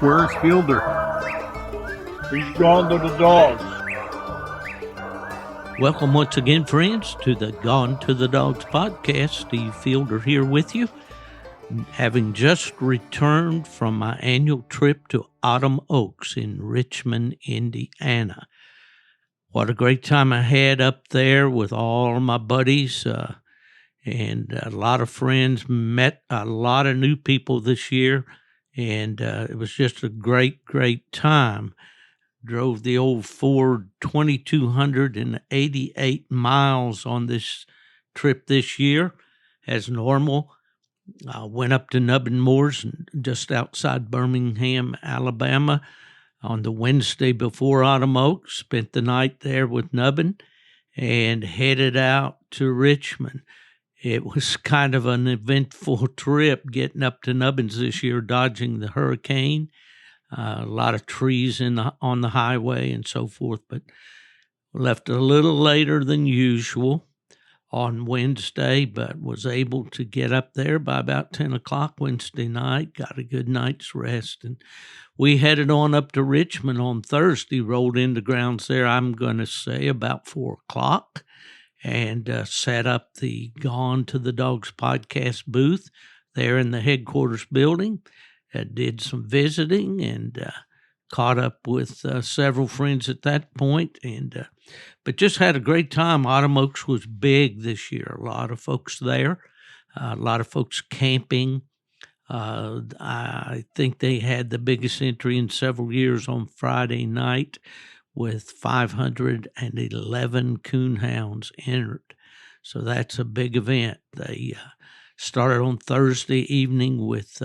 Where's Fielder? He's gone to the dogs. Welcome once again, friends, to the Gone to the Dogs podcast. Steve Fielder here with you, having just returned from my annual trip to Autumn Oaks in Richmond, Indiana. What a great time I had up there with all my buddies and a lot of friends. Met a lot of new people this year, and it was just a great, great time. Drove the old Ford 2,288 miles on this trip this year as normal. Went up to Nubbin Moors just outside Birmingham, Alabama on the Wednesday before Autumn Oaks. Spent the night there with Nubbin and headed out to Richmond. It was kind of an eventful trip getting up to Nubbins this year, dodging the hurricane. A lot of trees on the highway and so forth, but left a little later than usual on Wednesday, but was able to get up there by about 10 o'clock Wednesday night, got a good night's rest, and we headed on up to Richmond on Thursday, rolled into grounds there, I'm going to say about 4 o'clock, and set up the Gone to the Dogs podcast booth there in the headquarters building. Did some visiting and caught up with several friends at that point, and but just had a great time. Autumn Oaks was big this year. A lot of folks there, a lot of folks camping. I think they had the biggest entry in several years on Friday night with 511 coonhounds entered. So that's a big event. They started on Thursday evening with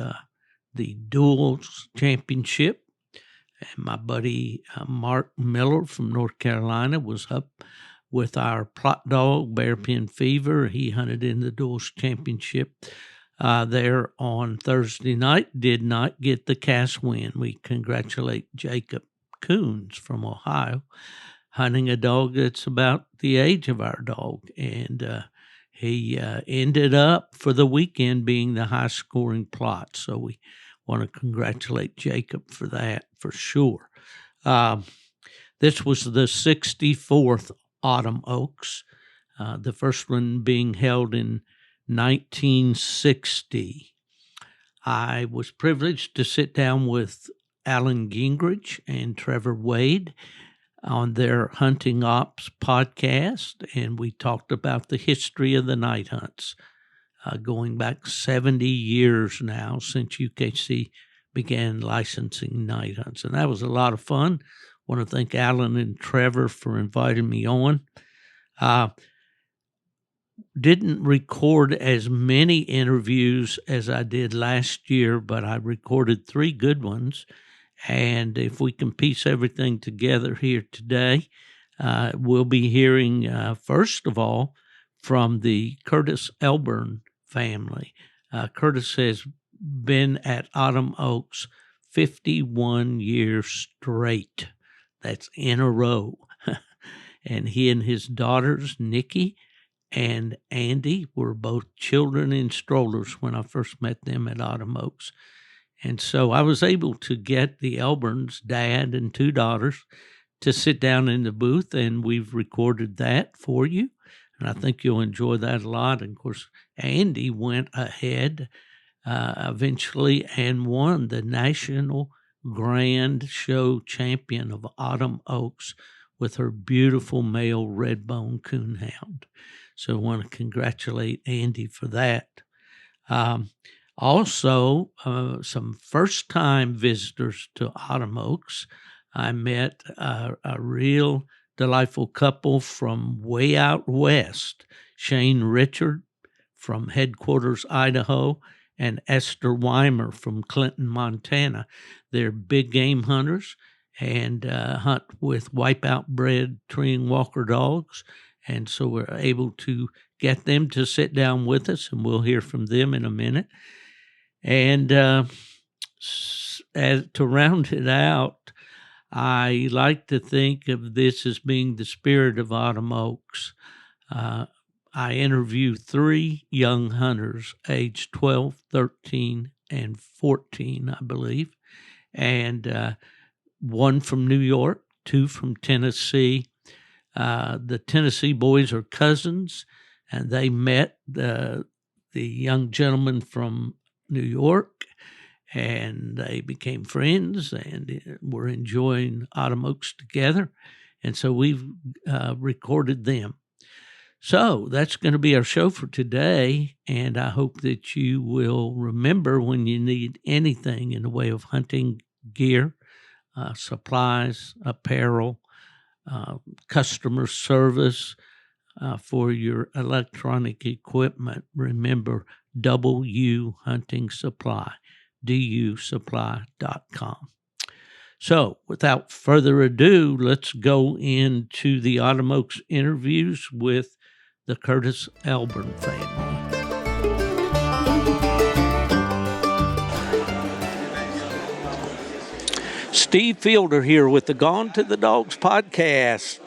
the Duels Championship. And my buddy Mark Miller from North Carolina was up with our plot dog, Bearpin Fever. He hunted in the Duels Championship there on Thursday night. Did not get the cast win. We congratulate Jacob Coons from Ohio, hunting a dog that's about the age of our dog. And he ended up for the weekend being the high-scoring plot. So we want to congratulate Jacob for that, for sure. This was the 64th Autumn Oaks, the first one being held in 1960. I was privileged to sit down with Alan Gingrich and Trevor Wade on their Hunting Ops podcast, and we talked about the history of the night hunts, going back 70 years now since UKC began licensing night hunts. And that was a lot of fun. I want to thank Alan and Trevor for inviting me on. Didn't record as many interviews as I did last year, but I recorded 3 good ones. And if we can piece everything together here today, we'll be hearing, first of all, from the Curtis Elburn family. Curtis has been at Autumn Oaks 51 years straight. That's in a row. And he and his daughters, Nikki and Andi, were both children in strollers when I first met them at Autumn Oaks. And so I was able to get the Elburns, dad and 2 daughters, to sit down in the booth, and we've recorded that for you. And I think you'll enjoy that a lot. And, of course, Andi went ahead eventually and won the National Grand Show Champion of Autumn Oaks with her beautiful male Redbone Coonhound. So I want to congratulate Andi for that. Also, some first-time visitors to Autumn Oaks. I met a real delightful couple from way out west, Shane Richard from headquarters, Idaho, and Esther Weimer from Clinton, Montana. They're big game hunters and hunt with wipeout-bred treeing walker dogs. And so we're able to get them to sit down with us, and we'll hear from them in a minute. And to round it out, I like to think of this as being the spirit of Autumn Oaks. I interview 3 young hunters, aged 12, 13, and 14, I believe. and one from New York, two from Tennessee. The Tennessee boys are cousins, and they met the young gentleman from New York, and they became friends and were enjoying Autumn Oaks together. And so we've recorded them. So that's going to be our show for today, and I hope that you will remember when you need anything in the way of hunting gear, supplies, apparel, customer service for your electronic equipment. Remember WU Hunting Supply, dusupply.com. So, without further ado, let's go into the Autumn Oaks interviews with the Curtis Elburn family. Steve Fielder here with the Gone to the Dogs podcast.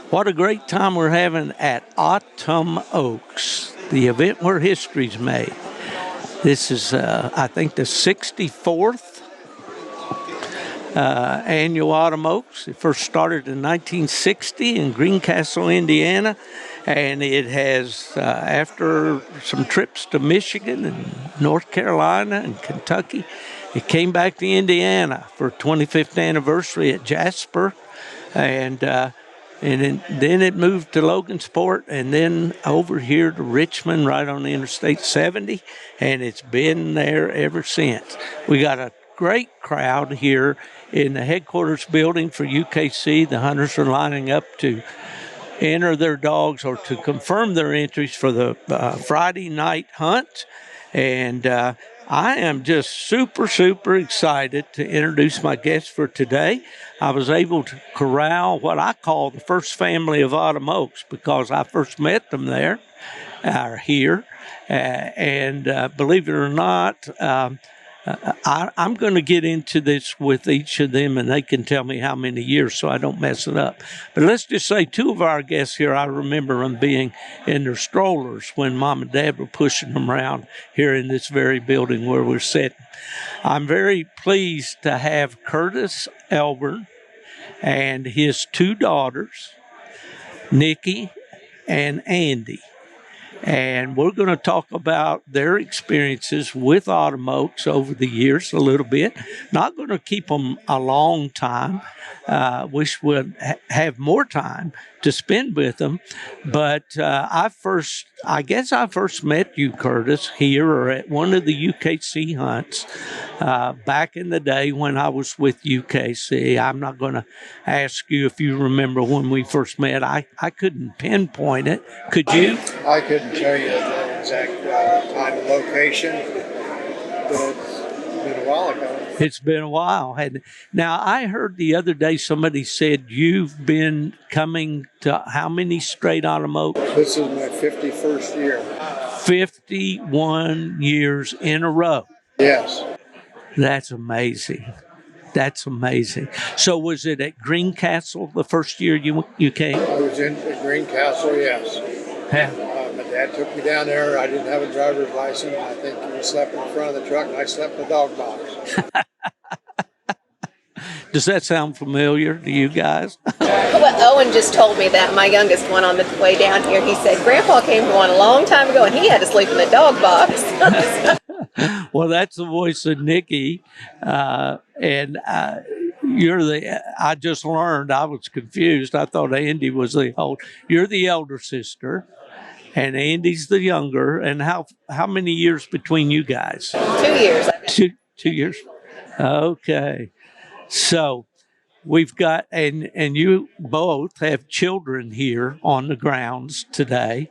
What a great time we're having at Autumn Oaks, the event where history's made. This is, I think, the 64th annual Autumn Oaks. It first started in 1960 in Greencastle, Indiana, and it has, after some trips to Michigan and North Carolina and Kentucky, it came back to Indiana for 25th anniversary at Jasper, and then it moved to Logansport, and then over here to Richmond, right on the Interstate 70, and it's been there ever since. We got a great crowd here in the headquarters building for UKC. The hunters are lining up to enter their dogs or to confirm their entries for the Friday night hunt, and I am just super excited to introduce my guest for today. I was able to corral what I call the first family of Autumn Oaks because I first met them there, here, and believe it or not, I'm going to get into this with each of them, and they can tell me how many years so I don't mess it up. But let's just say two of our guests here, I remember them being in their strollers when Mom and Dad were pushing them around here in this very building where we're sitting. I'm very pleased to have Curtis Elburn and his two daughters, Nikki and Andi. And we're going to talk about their experiences with Autumn Oaks over the years a little bit. Not going to keep them a long time. Wish we'd have more time to spend with them. But I first met you, Curtis, here or at one of the UKC hunts back in the day when I was with UKC. I'm not going to ask you if you remember when we first met. I couldn't pinpoint it. Could you? I couldn't tell you the exact time and location, but it's been a while ago. It's been a while. Now, I heard the other day somebody said you've been coming to how many straight Autumn Oaks? This is my 51st year. 51 years in a row. Yes. That's amazing. That's amazing. So was it at Greencastle the first year you came? I was in Greencastle, yes. Yeah. My dad took me down there. I didn't have a driver's license. I think he slept in front of the truck, and I slept in the dog box. Does that sound familiar to you guys? Well, Owen just told me that, my youngest one, on the way down here. He said Grandpa came to one a long time ago, and he had to sleep in the dog box. Well, that's the voice of Nikki, and I just learned, I was confused. I thought Andi was you're the elder sister, and Andi's the younger. And how many years between you guys? 2 years. 2 years. Okay. So we've got, and you both have children here on the grounds today,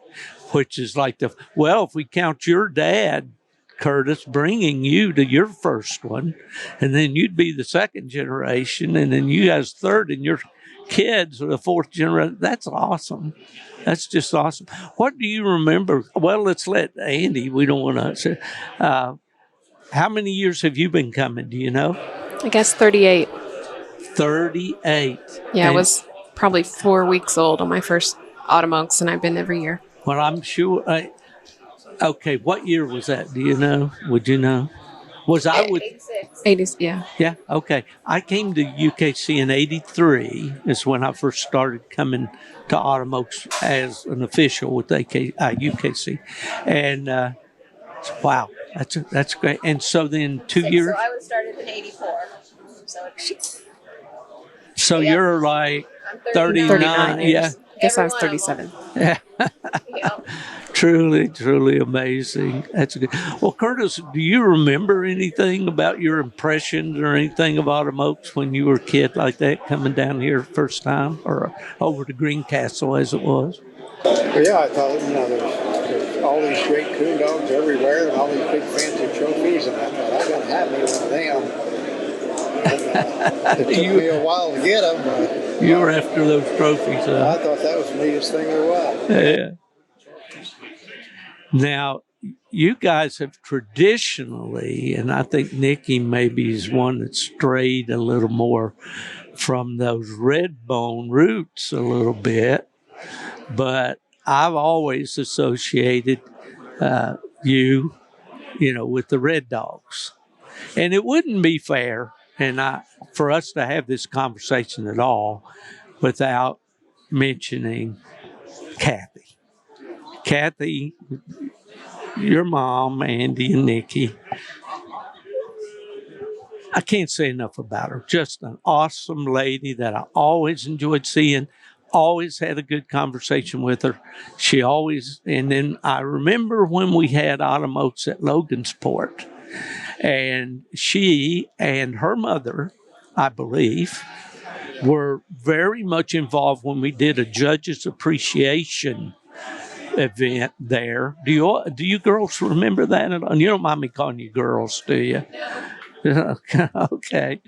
which is like if we count your dad, Curtis, bringing you to your first one, and then you'd be the second generation, and then you guys third, and your kids are the fourth generation. That's awesome. That's just awesome. What do you remember? Well, let's let Andi, we don't want to say, how many years have you been coming? Do you know? I guess 38. 38. Yeah, I was probably 4 weeks old on my first Autumn Oaks, and I've been every year. Well, I'm sure. Okay, what year was that? Do you know? Would you know? Was I with? 86. 80s, yeah. Yeah, okay. I came to UKC in '83. Is when I first started coming to Autumn Oaks as an official with UKC, and wow, that's great. And so then 2 years. So I was started in 84. So yeah. you're like I'm 39. Yeah. I guess I was Every one of 37. Yep. Truly amazing. That's good. Well, Curtis, do you remember anything about your impressions or anything of Autumn Oaks when you were a kid like that, coming down here first time, or over to Greencastle as it was? But yeah, I thought, there's all these great coon dogs everywhere and all these big fancy trophies, and I thought, I gotta have me one of them. It took me a while to get them, but You were after those trophies, I thought that was the neatest thing there was. Yeah. Now, you guys have traditionally, and I think Nikki maybe is one that strayed a little more from those Redbone roots a little bit, but I've always associated you with the Red Dogs. And it wouldn't be fair for us to have this conversation at all without mentioning Kathy. Kathy, your mom, Andi and Nikki, I can't say enough about her. Just an awesome lady that I always enjoyed seeing, always had a good conversation with her. And then I remember when we had Autumn Oaks at Logansport, and she and her mother, I believe, were very much involved when we did a judge's appreciation event there. Do you girls remember that at all? You don't mind me calling you girls, do you? Okay.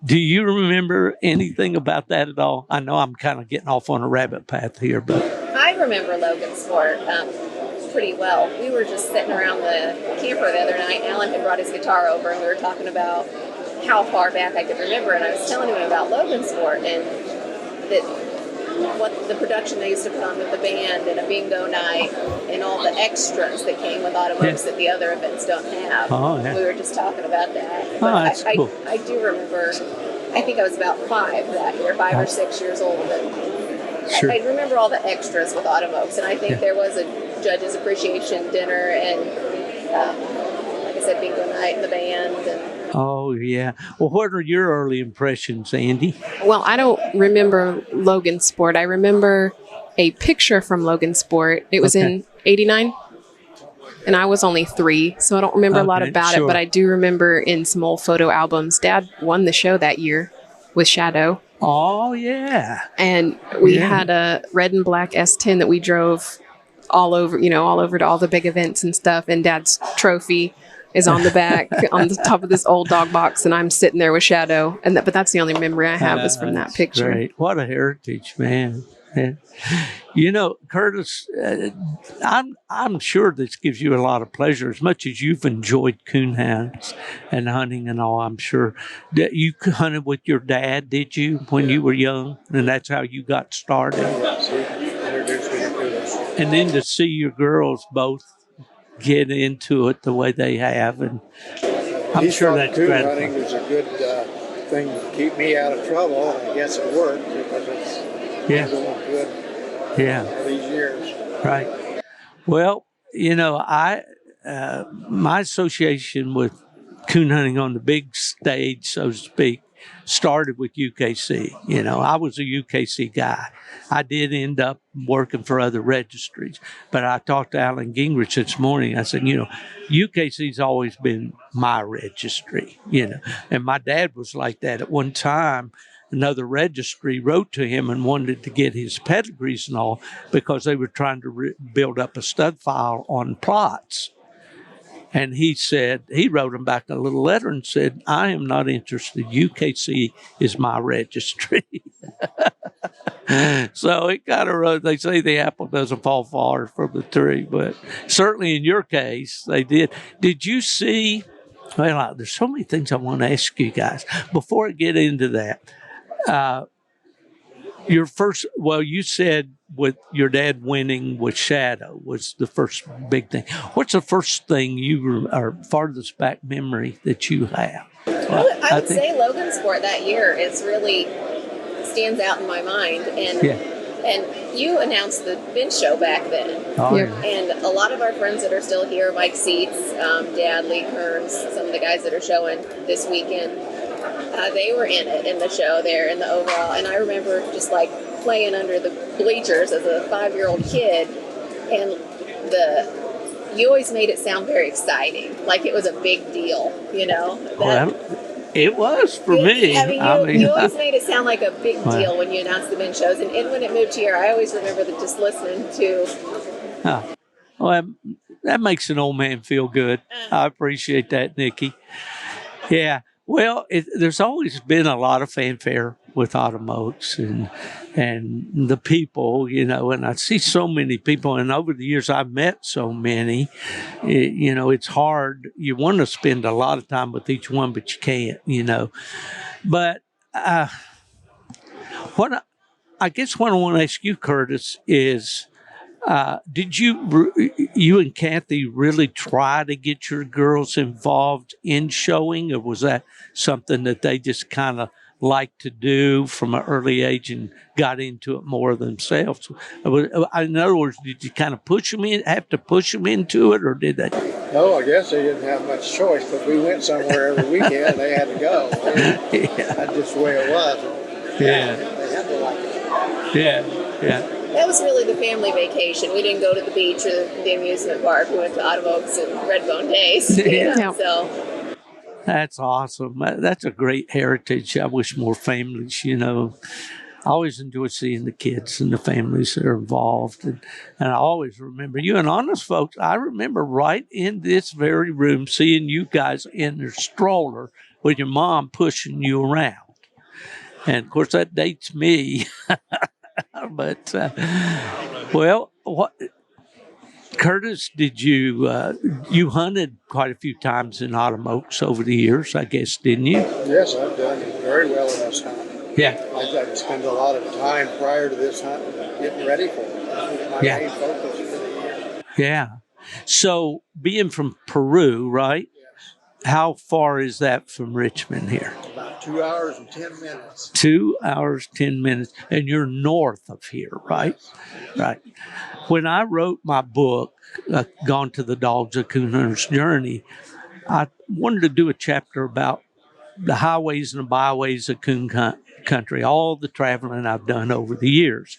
Do you remember anything about that at all? I know I'm kind of getting off on a rabbit path here, but I remember Logansport pretty well. We were just sitting around the camper the other night. Alan had brought his guitar over, and we were talking about how far back I could remember. And I was telling him about Logansport and what the production they used to put on with the band and a bingo night and all the extras that came with Autumn Oaks that the other events don't have. Oh, yeah. We were just talking about that. But that's cool. I do remember, I think I was about 5 that year, 5 or 6 years old. And sure. I remember all the extras with Autumn Oaks, and I think there was a judge's appreciation dinner and, like I said, bingo night and the band. And oh, yeah. Well, what are your early impressions, Andi? Well, I don't remember Logansport. I remember a picture from Logansport. It was in 89, and I was only 3, so I don't remember a lot about it, but I do remember in some old photo albums, Dad won the show that year with Shadow. Oh, yeah. And we had a red and black S10 that we drove all over to all the big events and stuff, and Dad's trophy is on the back, on the top of this old dog box, and I'm sitting there with Shadow. But that's the only memory I have is from that picture. Great. What a heritage, man. Yeah. Curtis, I'm sure this gives you a lot of pleasure. As much as you've enjoyed coonhounds and hunting and all, I'm sure that you hunted with your dad, did you, when you were young? And that's how you got started? Yes, he introduced me to coons. And then to see your girls both get into it the way they have, and I'm sure that's coon gratifying. hunting was a good thing to keep me out of trouble, and I guess it worked because it's been going good all these years. Right. Well, my association with coon hunting on the big stage, so to speak, started with UKC. I was a UKC guy. I did end up working for other registries, but I talked to Alan Gingrich this morning. I said, UKC's always been my registry, and my dad was like that at one time. Another registry wrote to him and wanted to get his pedigrees and all because they were trying to build up a stud file on plots. And he wrote him back a little letter and said, I am not interested. UKC is my registry. So it kind of, they say the apple doesn't fall far from the tree, but certainly in your case, they did. Did you see, there's so many things I want to ask you guys. Before I get into that, you said with your dad winning with Shadow was the first big thing. What's the first thing or farthest back memory that you have? I would say Logan Sport that year is really stands out in my mind. And you announced the bench show back then. Oh, Yep. yeah. And a lot of our friends that are still here, Mike Seats, Dad, Lee Kearns, some of the guys that are showing this weekend, they were in it, in the show there, in the overall. And I remember just like playing under the bleachers as a 5-year-old kid. And you always made it sound very exciting, like it was a big deal, you know? It was for me. I mean, you always made it sound like a big deal when you announced the bench shows. And when it moved here, I always remember just listening to. Well, that makes an old man feel good. I appreciate that, Nikki. Yeah. Well, there's always been a lot of fanfare with Autumn Oaks and the people, you know, and I see so many people, and over the years I've met so many. You know, it's hard. You want to spend a lot of time with each one, but you can't, you know. But I guess what I want to ask you, Curtis, is did you and Kathy really try to get your girls involved in showing, or was that something that they just kind of liked to do from an early age and got into it more themselves? In other words, did you kind of have to push them into it, or did they? No, I guess they didn't have much choice, but we went somewhere every weekend. They had to go. That's just the way it was. Yeah. They had to like it. Yeah. That was really the family vacation. We didn't go to the beach or the amusement park. We went to Autumn Oaks and Redbone Days. Yeah. So That's awesome. That's a great heritage. I wish more families, you know. I always enjoy seeing the kids and the families that are involved. And I always remember you. And honest folks, I remember right in this very room seeing you guys in your stroller with your mom pushing you around. And, of course, that dates me. But, Curtis, did you hunted quite a few times in Autumn Oaks over the years, I guess, didn't you? Yes, I've done very well in this hunt. Yeah. I had to spend a lot of time prior to this hunt getting ready for it. That was my main focus for the year. Yeah. So being from Peru, right? How far is that from Richmond here? About 2 hours and 10 minutes. 2 hours, 10 minutes. And you're north of here, right? Right. When I wrote my book, Gone to the Dogs, A Coon Hunter's Journey, I wanted to do a chapter about the highways and the byways of coon country, all the traveling I've done over the years.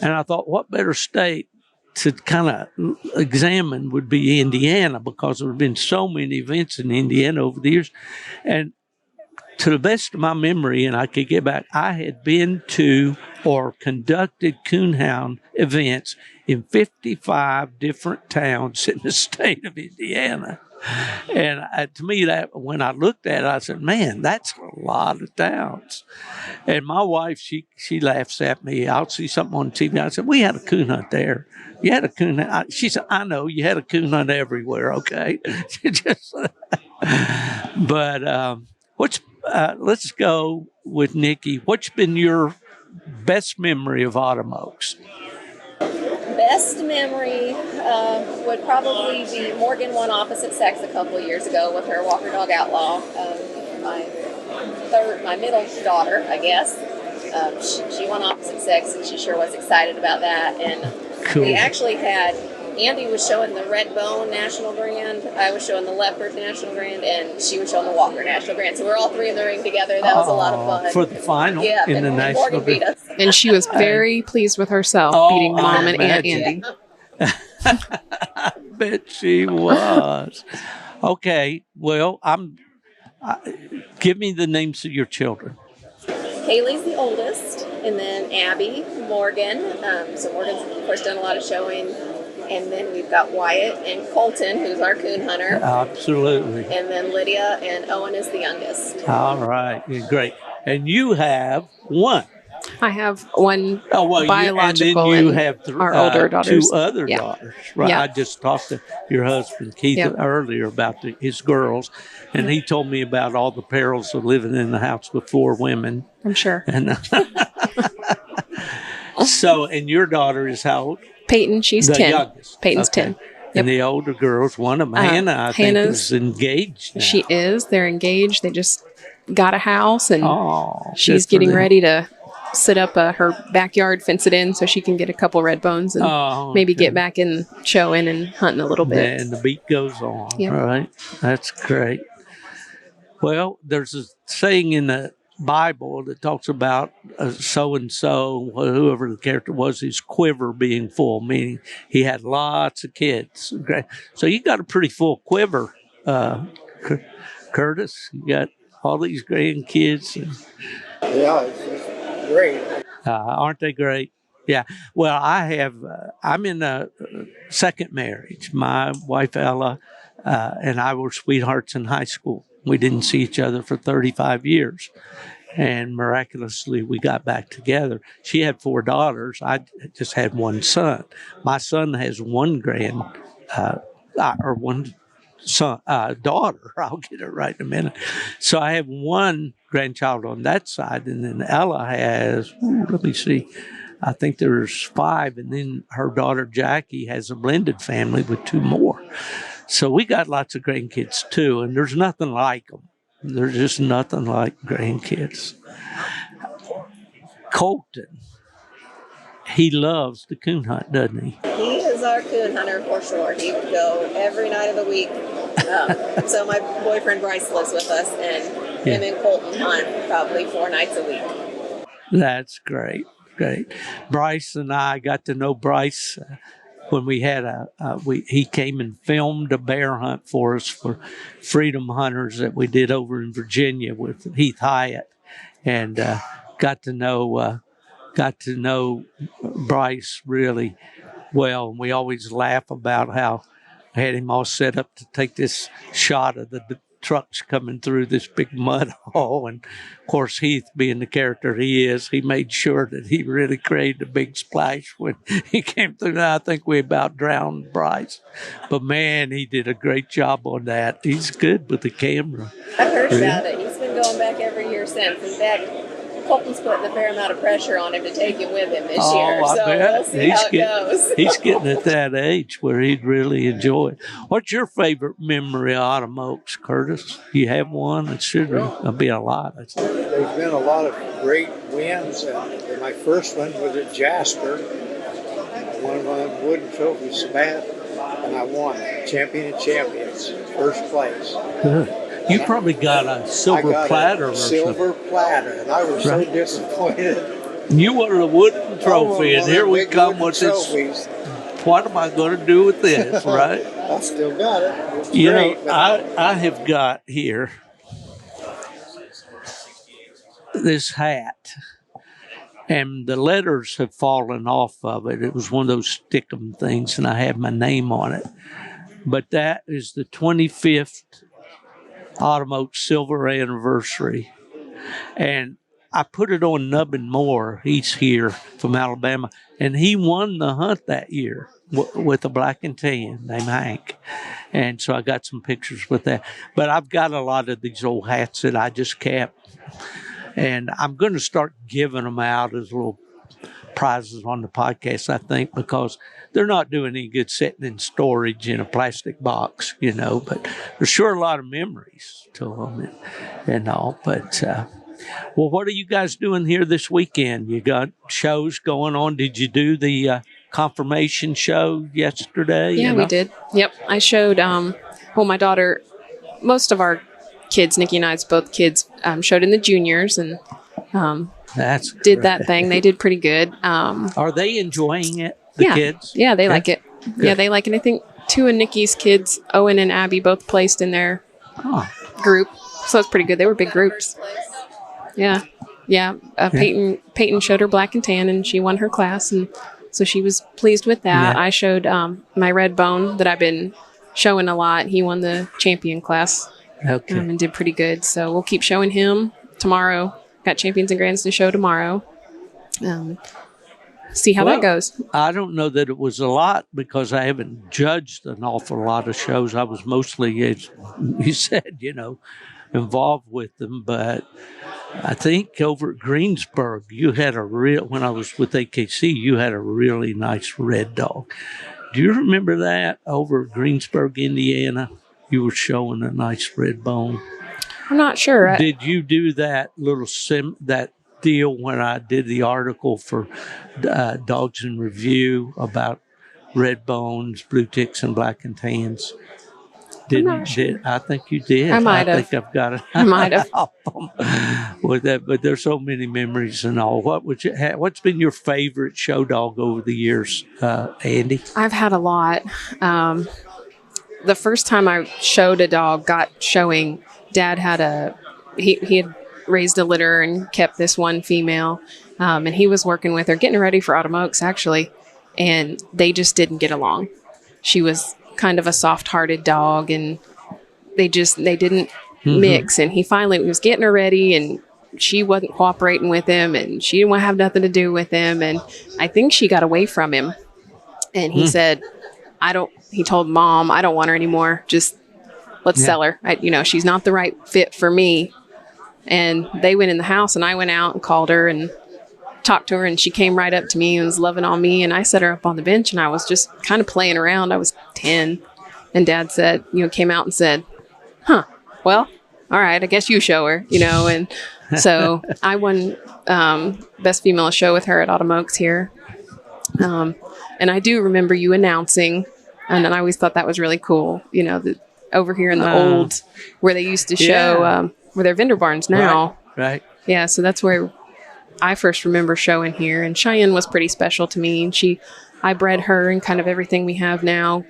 And I thought, what better state to kind of examine would be Indiana, because there have been so many events in Indiana over the years. And to the best of my memory, and I could get back, I had been to or conducted coonhound events in 55 different towns in the state of Indiana. And to me, that when I looked at it, I said, man, that's a lot of towns. And my wife, she laughs at me. I'll see something on TV. I said, we had a coon hunt there. You had a coon hunt. She said, I know, you had a coon hunt everywhere, okay? But let's go with Nikki. What's been your best memory of Autumn Oaks? best memory would probably be Morgan won opposite sex a couple of years ago with her Walker Dog Outlaw. My middle daughter, I guess. She won opposite sex, and she sure was excited about that. And cool. We actually had, Andi was showing the Redbone National Grand, I was showing the Leopard National Grand, and she was showing the Walker National Grand. So we were all three in the ring together. That was a lot of fun. For the final in the National Morgan beat us. And she was very pleased with herself, beating Mom and Aunt Andi. I bet she was. Okay, well, give me the names of your children. Haley's the oldest, and then Abby, Morgan. So Morgan's, of course, done a lot of showing. And then we've got Wyatt and Colton, who's our coon hunter. Absolutely. And then Lydia and Owen is the youngest. All right, great. And you have one. I have one and biological, then you and have our older daughters. 2 other daughters. Right. Yeah. I just talked to your husband, Keith, earlier about his girls, and he told me about all the perils of living in the house with 4 women. I'm sure. And So, and your daughter is how old? Peyton, she's The 10. youngest. Peyton's Okay. 10. Yep. And the older girls, one of them, Hannah, I think, is engaged now. She is. They're engaged. They just got a house, and she's good for getting them. ready to set up her backyard, fence it in so she can get a couple red bones and maybe get back in showing and hunting a little bit. And the beat goes on. Yep. Right. That's great. Well, there's a saying in the Bible that talks about so-and-so, whoever the character was, his quiver being full, meaning he had lots of kids. So you got a pretty full quiver, Curtis. You got all these grandkids. Yeah, it's great. Aren't they great? Yeah. Well, I'm in a second marriage. My wife, Ella, and I were sweethearts in high school. We didn't see each other for 35 years. And miraculously, we got back together. She had 4 daughters. I just had one son. My son has one one son, daughter. I'll get it right in a minute. So I have one grandchild on that side. And then Ella has, let me see, I think there's 5. And then her daughter, Jackie, has a blended family with 2 more. So we got lots of grandkids too, and there's nothing like them. There's just nothing like grandkids. Colton, he loves the coon hunt, doesn't he? He is our coon hunter for sure. He would go every night of the week. So my boyfriend Bryce lives with us, and him and Colton hunt probably 4 nights a week. That's great. Great. Bryce and I got to know Bryce when we had he came and filmed a bear hunt for us for Freedom Hunters that we did over in Virginia with Heath Hyatt, and got to know Bryce really well. And we always laugh about how I had him all set up to take this shot of the trucks coming through this big mud hole. And of course, Heath, being the character he is, he made sure that he really created a big splash when he came through. I think we about drowned Bryce. But man, he did a great job on that. He's good with the camera. I've heard about it. He's been going back every year since. In fact, Colton's putting a fair amount of pressure on him to take him with him this year. So we'll see how it goes. He's getting at that age where he'd really enjoy it. What's your favorite memory of Autumn Oaks, Curtis? You have one? It should be a lot. There's been a lot of great wins. And my first one was at Jasper. I won one of the wooden trophies, Sabat, and I won Champion of Champions, first place. Good. You probably got a silver platter or something. Silver platter, and I was so disappointed. You wanted a wooden trophy, and here we come with this. What am I going to do with this, right? I still got it. It's you great, know, I have got here this hat, and the letters have fallen off of it. It was one of those stick-em things, and I have my name on it. But that is the 25th Autumn Oaks Silver Anniversary. And I put it on Nubbin Moore. He's here from Alabama. And he won the hunt that year with a black and tan named Hank. And so I got some pictures with that. But I've got a lot of these old hats that I just kept. And I'm going to start giving them out as little prizes on the podcast, I think, because they're not doing any good sitting in storage in a plastic box, you know, but there's sure a lot of memories to them and all. But, well, what are you guys doing here this weekend? You got shows going on. Did you do the confirmation show yesterday? Yeah, we did. Yep. I showed, my daughter, most of our kids, Nikki and I's both kids, showed in the juniors and did that thing. They did pretty good. Are they enjoying it, the kids? Yeah, they like it. Good. Yeah, they like it. I think 2 of Nikki's kids, Owen and Abby, both placed in their group. So it's pretty good. They were big groups. Yeah. Peyton showed her black and tan, and she won her class, and so she was pleased with that. Yeah. I showed my Redbone that I've been showing a lot. He won the champion class and did pretty good. So we'll keep showing him tomorrow. Got champions and grands to show tomorrow. See how that goes. I don't know that it was a lot because I haven't judged an awful lot of shows. I was mostly, as you said, involved with them. But I think over at Greensburg, you had when I was with AKC, you had a really nice red dog. Do you remember that over at Greensburg, Indiana? You were showing a nice Redbone. I'm not sure. Did you do that little that deal when I did the article for Dogs in Review about Redbones, blue ticks, and black and tans? I think you did. I might have. I think I've got it. I might have. With that, but there's so many memories and all. What's been your favorite show dog over the years, Andi? I've had a lot. The first time I showed a dog, got showing, Dad had he had raised a litter and kept this one female, and he was working with her, getting ready for Autumn Oaks actually, and they just didn't get along. She was kind of a soft-hearted dog, and they didn't mix. And he was getting her ready, and she wasn't cooperating with him, and she didn't want to have nothing to do with him. And I think she got away from him. And he said, he told Mom, I don't want her anymore. Just let's sell her. She's not the right fit for me. And they went in the house, and I went out and called her and talked to her, and she came right up to me and was loving on me. And I set her up on the bench, and I was just kind of playing around. I was 10, and Dad said, came out and said, well, all right, I guess you show her, and so I won Best Female Show with her at Autumn Oaks here. And I do remember you announcing, and I always thought that was really cool, over here in the old, where they used to show, where they're vendor barns now. Right. Yeah, so that's where I first remember showing here, and Cheyenne was pretty special to me. And I bred her, and kind of everything we have now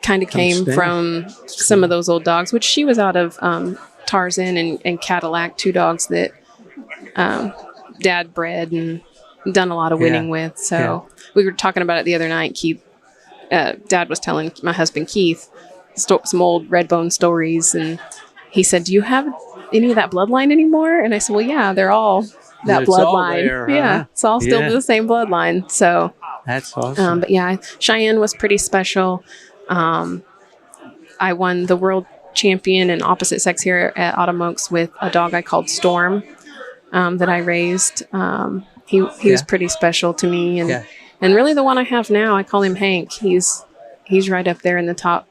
kind of came from some of those old dogs, which she was out of Tarzan and Cadillac, two dogs that Dad bred and done a lot of winning with. So we were talking about it the other night. Keith, Dad was telling my husband Keith some old Redbone stories, and he said, "Do you have any of that bloodline anymore?" And I said, "Well, yeah, they're all that bloodline. All there, yeah, it's all still the same bloodline." So that's awesome. But yeah, Cheyenne was pretty special. I won the world champion in opposite sex here at Autumn Oaks with a dog I called Storm that I raised. He was pretty special to me, and really the one I have now, I call him Hank. He's right up there in the top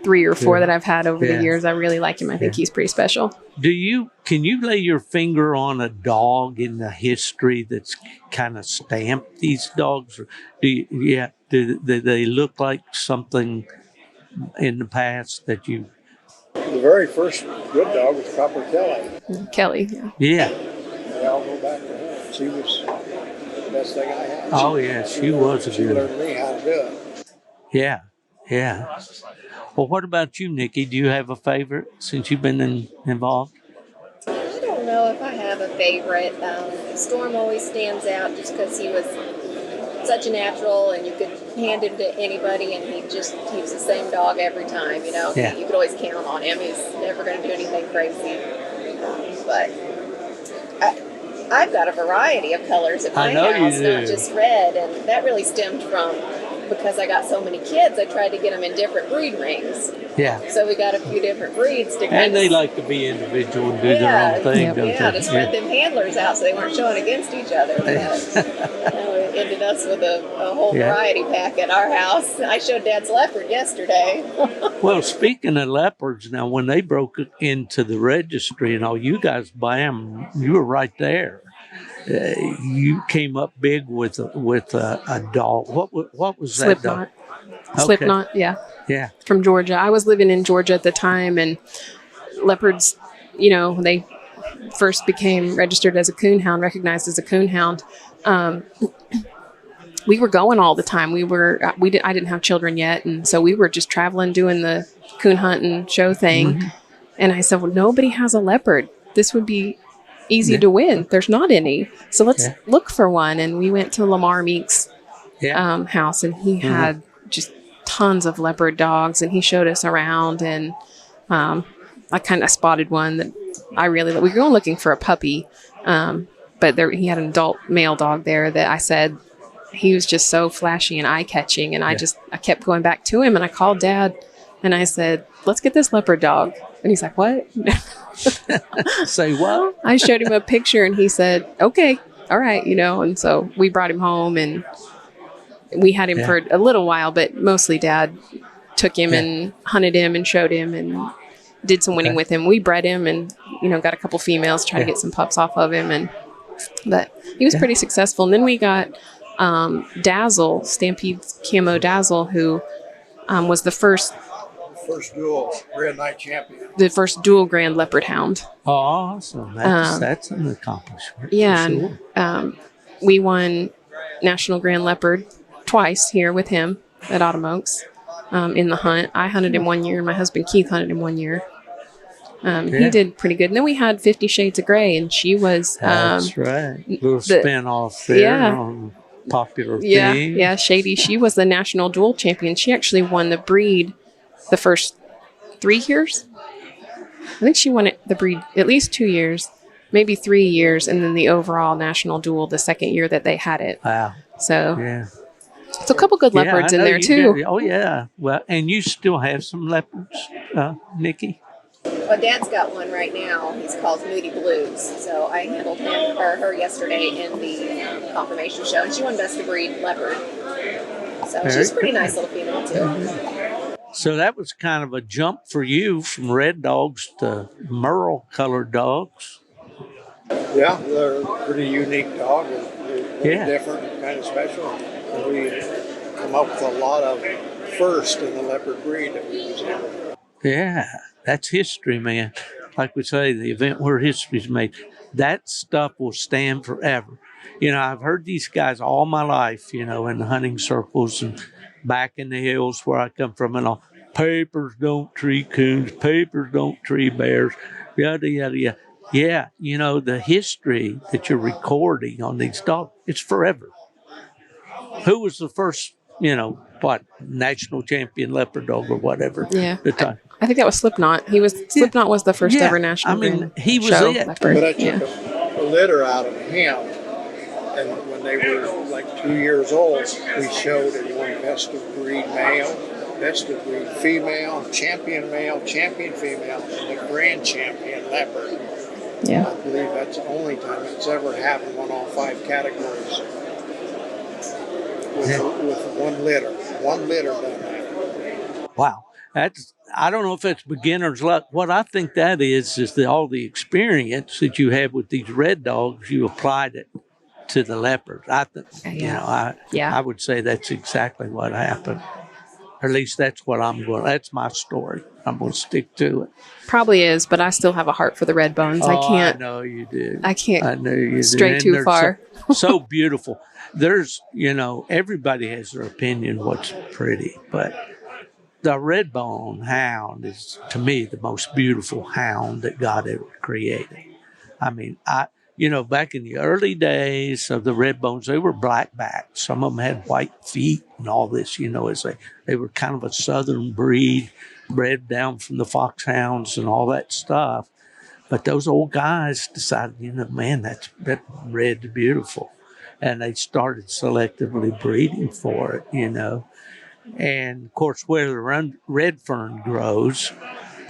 3 or 4 that I've had over the years. I really like him. I think he's pretty special. Can you lay your finger on a dog in the history that's kind of stamped these dogs? Or do they look like something in the past that you? The very first good dog was Copper Kelly. Kelly, yeah. They all go back to her. She was the best thing I had. Oh yeah, she was a good. She learned me how to do it. Yeah. Well, what about you, Nikki? Do you have a favorite since you've been involved? I don't know if I have a favorite. Storm always stands out just because he was such a natural, and you could hand him to anybody, and he was the same dog every time. Yeah. You could always count on him. He's never going to do anything crazy. But I've got a variety of colors at my house, not just red, and that really stemmed from because I got so many kids. I tried to get them in different breed rings. Yeah. So we got a few different breeds to and they like to be individual and do their own thing, don't they? To spread them handlers out so they weren't showing against each other. It ended us with a whole variety pack at our house. I showed Dad's leopard yesterday. Well, speaking of leopards, now when they broke into the registry and all, you guys buy them, you were right there. You came up big with a dog. What was that Slipknot. dog? Slipknot, yeah. From Georgia. I was living in Georgia at the time, and leopards, when they first became registered as a coonhound, recognized as a coonhound, we were going all the time. I didn't have children yet, and so we were just traveling, doing the coon hunting show thing. Mm-hmm. And I said, well, nobody has a leopard. This would be easy to win. There's not any. So let's look for one. And we went to Lamar Meek's house, and he had just tons of leopard dogs, and he showed us around. And I kind of spotted one that I really we were going looking for a puppy, but he had an adult male dog there that I said he was just so flashy and eye-catching. And I kept going back to him, and I called Dad And I said, let's get this leopard dog. And he's like, what? Say what? I showed him a picture and he said, okay, all right, and so we brought him home and we had him for a little while, but mostly Dad took him and hunted him and showed him and did some winning with him. We bred him and, got a couple females, tried to get some pups off of him. But he was pretty successful. And then we got Dazzle, Stampede Camo Dazzle, who was the first dual Grand Night champion. The first dual Grand Leopard Hound. Oh, awesome. That's an accomplishment. Yeah. Sure. And, we won National Grand Leopard twice here with him at Autumn-Oaks in the hunt. I hunted him 1 year and my husband Keith hunted him 1 year. He did pretty good. And then we had 50 Shades of Grey, and she was... That's right. Little spin-off there on popular theme. Yeah, Shady. She was the national dual champion. She actually won the breed the first 3 years. I think she won the breed at least 2 years, maybe 3 years, and then the overall national dual the second year that they had it. Wow. So, so a couple good leopards in there, too. Did. Oh, yeah. Well, and you still have some leopards, Nikki? Well, Dad's got one right now. He's called Moody Blues. So I handled him or her yesterday in the confirmation show, and she won Best of Breed Leopard. So she's a pretty nice little female too. Mm-hmm. So that was kind of a jump for you from red dogs to merle colored dogs. Yeah, they're a pretty unique dog. They're different, kind of special. And we come up with a lot of first in the leopard breed that we use now. Yeah, that's history, man. Like we say, the event where history's made. That stuff will stand forever. I've heard these guys all my life, in the hunting circles and back in the hills where I come from and all. Papers don't tree coons, papers don't tree bears, yada, yada, yada. Yeah, the history that you're recording on these dogs, it's forever. Who was the first, national champion leopard dog or whatever? Yeah. The time? I think that was Slipknot. Slipknot was the first ever national. He was show it. leopard. But I took a litter out of him, and when they were like 2 years old, we showed and won best of breed male, best of breed female, champion female, and the grand champion leopard. Yeah. I believe that's the only time it's ever happened on all 5 categories. With one litter done that. Wow. I don't know if it's beginner's luck. What I think that is that all the experience that you have with these red dogs, you applied it to the leopards. I think, I would say that's exactly what happened. Or at least that's that's my story. I'm going to stick to it. Probably is, but I still have a heart for the red bones. I can't. I know you do. I can't. I know you stray do. too far. So beautiful. There's, everybody has their opinion what's pretty, but the Redbone hound is, to me, the most beautiful hound that God ever created. I mean, back in the early days of the Redbones, they were black backed. Some of them had white feet and all this, as they were kind of a southern breed, bred down from the foxhounds and all that stuff. But those old guys decided, man, that red's beautiful. And they started selectively breeding for it, And, of course, where the red fern grows,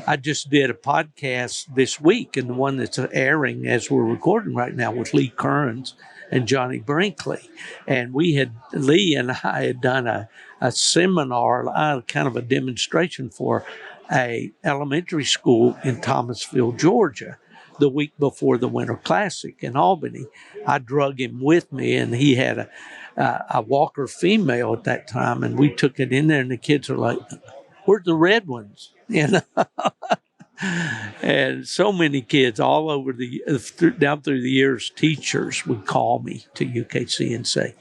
I just did a podcast this week, and the one that's airing as we're recording right now with Lee Kearns and Johnny Brinkley. And Lee and I had done a seminar, kind of a demonstration for a elementary school in Thomasville, Georgia, the week before the Winter Classic in Albany. I drug him with me, and he had a Walker female at that time, and we took it in there, and the kids are like, "Where's the red ones?" And so many kids all over down through the years, teachers would call me to UKC and say,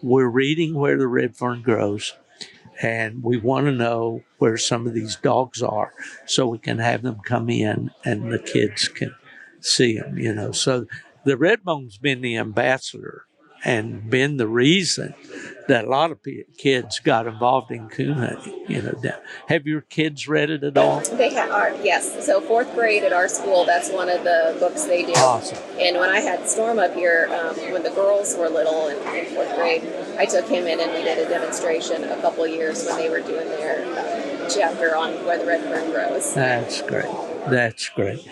"We're reading Where the Red Fern Grows, and we want to know where some of these dogs are so we can have them come in and the kids can see them." So the Redbone's been the ambassador and been the reason that a lot of kids got involved in coon hunting. Have your kids read it at all? They are, yes. So 4th grade at our school, that's one of the books they do. Awesome. And when I had Storm up here, when the girls were little in 4th grade, I took him in and we did a demonstration a couple of years when they were doing their chapter on where the red fern grows. That's great. That's great.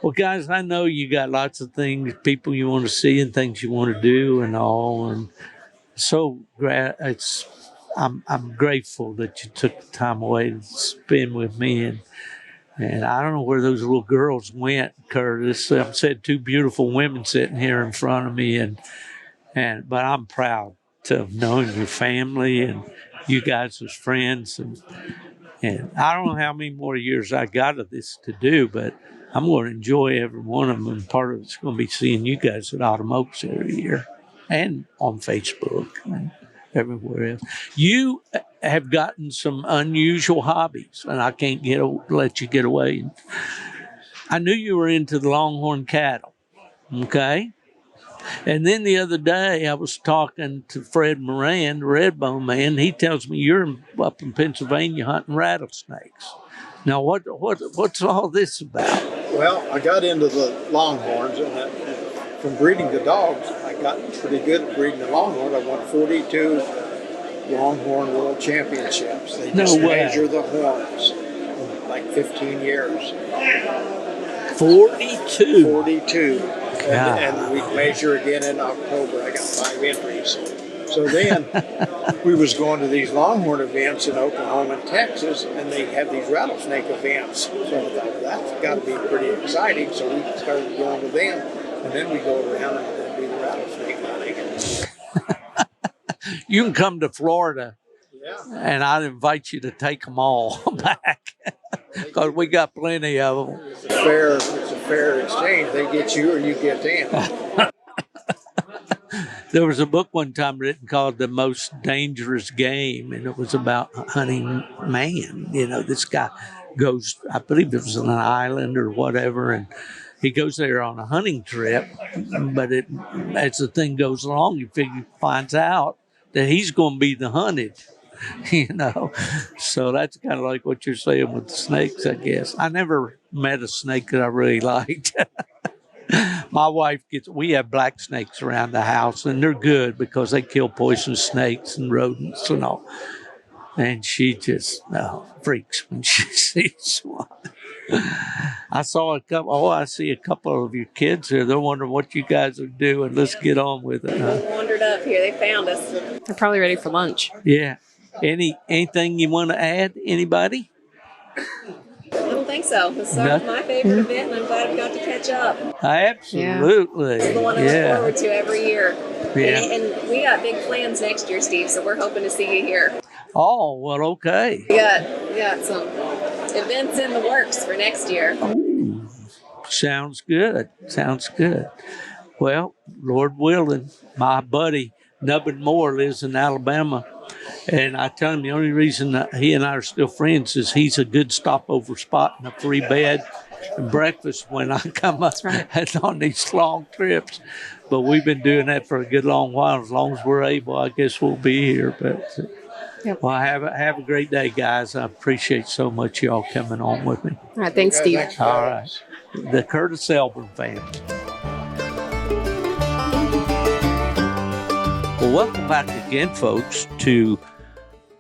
Well, guys, I know you got lots of things, people you want to see and things you want to do and all. And so I'm grateful that you took the time away to spend with me. And I don't know where those little girls went, Curtis. I've said 2 beautiful women sitting here in front of me. But I'm proud to have known your family and you guys as friends. And I don't know how many more years I got of this to do, but I'm going to enjoy every one of them. And part of it's going to be seeing you guys at Autumn Oaks every year and on Facebook and everywhere else. You have gotten some unusual hobbies, and I can't let you get away. I knew you were into the longhorn cattle, okay? And then the other day, I was talking to Fred Moran, the Redbone man. He tells me you're up in Pennsylvania hunting rattlesnakes. Now, what's all this about? Well, I got into the longhorns, and from breeding the dogs, I got pretty good at breeding the longhorn. I won 42 longhorn world championships. They just measure the horns in like 15 years. 42? 42. And we measure again in October. I got 5 entries. So then we was going to these longhorn events in Oklahoma and Texas, and they have these rattlesnake events. So I thought, that's got to be pretty exciting. So we started going to them, and then we go around and do the rattlesnake hunting. You can come to Florida, and I'd invite you to take them all back, because we got plenty of them. It's a fair exchange. They get you or you get them. There was a book one time written called The Most Dangerous Game, and it was about hunting man. This guy goes, I believe it was on an island or whatever, and he goes there on a hunting trip, but as the thing goes along, he finds out that he's going to be the hunted, So that's kind of like what you're saying with the snakes, I guess. I never met a snake that I really liked. My wife we have black snakes around the house, and they're good because they kill poisonous snakes and rodents and all. And she just freaks when she sees one. I see a couple of your kids here. They're wondering what you guys are doing. Let's get on with it. They wandered up here. They found us. They're probably ready for lunch. Yeah. Anything you want to add? Anybody? I don't think so. This is my favorite event, and I'm glad we got to catch up. Absolutely. It's the one I look forward to every year. Yeah. And we got big plans next year, Steve, so we're hoping to see you here. Oh, well, okay. We got some events in the works for next year. Ooh, sounds good. Well, Lord willing, my buddy Nubbin Moore lives in Alabama. And I tell him the only reason that he and I are still friends is he's a good stopover spot and a free bed and breakfast when I come up on these long trips. But we've been doing that for a good long while. As long as we're able, I guess we'll be here. But well, have a great day, guys. I appreciate so much y'all coming on with me. All right, thanks, Steve. All right, the Curtis Elburn family. Well, welcome back again, folks, to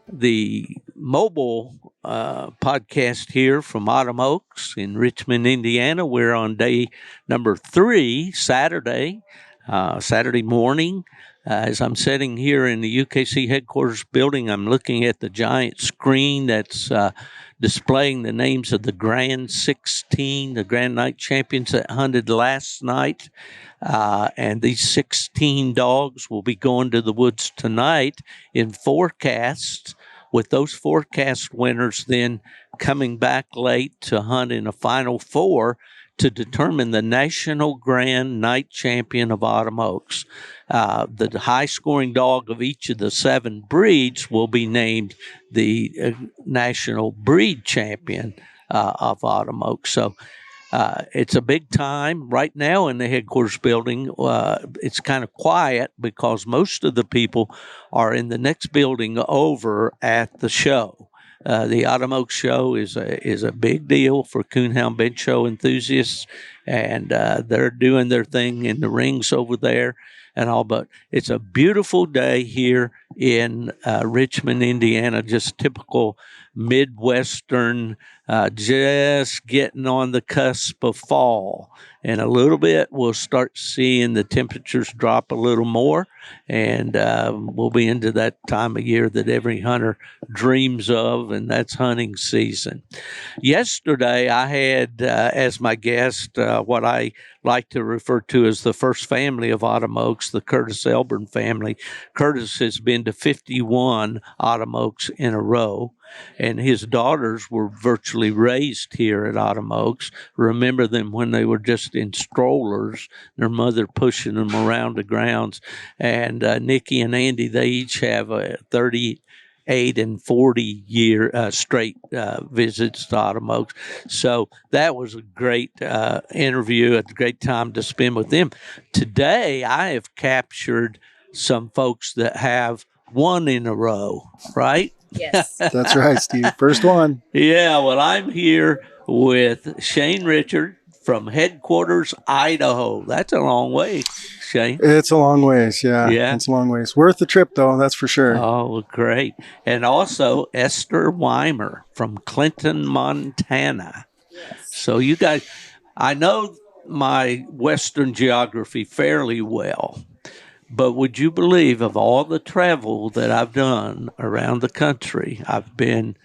the mobile podcast here from Autumn Oaks in Richmond, Indiana. We're on day number 3, Saturday morning. As I'm sitting here in the UKC headquarters building, I'm looking at the giant screen that's displaying the names of the Grand 16, the Grand Night champions that hunted last night. And these 16 dogs will be going to the woods tonight in forecasts, with those forecast winners then coming back late to hunt in a final 4 to determine the National Grand Night Champion of Autumn Oaks. The high-scoring dog of each of the 7 breeds will be named the National Breed Champion of Autumn Oaks. So It's a big time right now in the headquarters building. It's kind of quiet because most of the people are in the next building over at the show. The Autumn Oaks show is a big deal for coonhound bench show enthusiasts, and they're doing their thing in the rings over there and all. But it's a beautiful day here in Richmond, Indiana, just typical Midwestern, just getting on the cusp of fall. In a little bit, we'll start seeing the temperatures drop a little more, and we'll be into that time of year that every hunter dreams of, and that's hunting season. Yesterday, I had as my guest what I like to refer to as the first family of Autumn Oaks, the Curtis Elburn family. Curtis has been to 51 Autumn Oaks in a row, and his daughters were virtually raised here at Autumn Oaks. Remember them when they were just in strollers, their mother pushing them around the grounds. And Nikki and Andi, they each have a 38 and 40 year straight visits to Autumn Oaks. So that was a great interview, a great time to spend with them. Today, I have captured some folks that have one in a row, right? Yes. That's right, Steve. First one. Yeah, well, I'm here with Shane Richard from headquarters, Idaho. That's a long way, Shane. It's a long ways, yeah. Yeah. It's a long ways. Worth the trip, though, that's for sure. Oh, great. And also Esther Weimer from Clinton, Montana. Yes. So you guys, I know my Western geography fairly well, but would you believe of all the travel that I've done around the country, I've been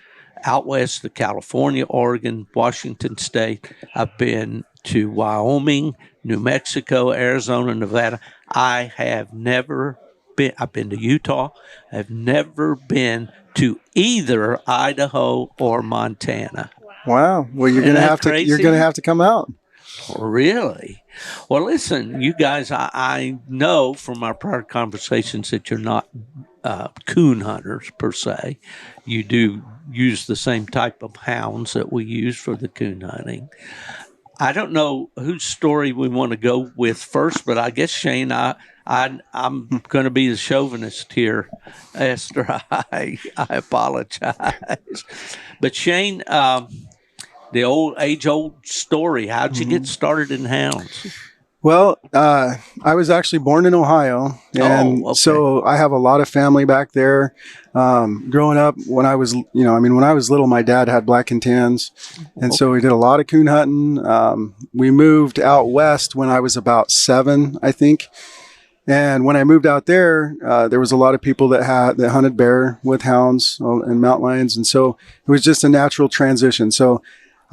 out west to California, Oregon, Washington State. I've been to Wyoming, New Mexico, Arizona, Nevada. I have never been, I've been to Utah. I've never been to either Idaho or Montana. Wow. Well, you're gonna have to come out. Really? Well, listen, you guys, I know from our prior conversations that you're not coon hunters per se. You do use the same type of hounds that we use for the coon hunting. I don't know whose story we want to go with first, but I guess, Shane, I'm going to be the chauvinist here, Esther. I apologize. But Shane, the age-old story, how'd you get started in hounds? Well, I was actually born in Ohio, and so I have a lot of family back there. Growing up, when I was little, my dad had black and tans, and so we did a lot of coon hunting. We moved out west when I was about 7, I think. And when I moved out there, there was a lot of people that hunted bear with hounds and mountain lions, and so it was just a natural transition. So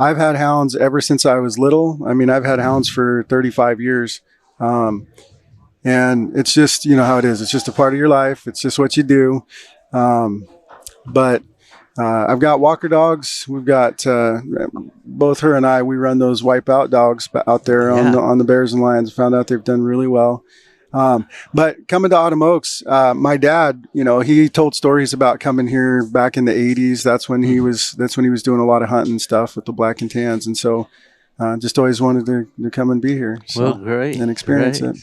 I've had hounds ever since I was little. I mean, I've had hounds for 35 years. And it's just, you know how it is. It's just a part of your life. It's just what you do. But I've got walker dogs. We've got both her and I, we run those wipeout dogs out there on the bears and lions. Found out they've done really well. But coming to Autumn Oaks, my dad, he told stories about coming here back in the 80s. That's when he was doing a lot of hunting stuff with the black and tans. And so, just always wanted to come and be here. So, well, great. And experience it.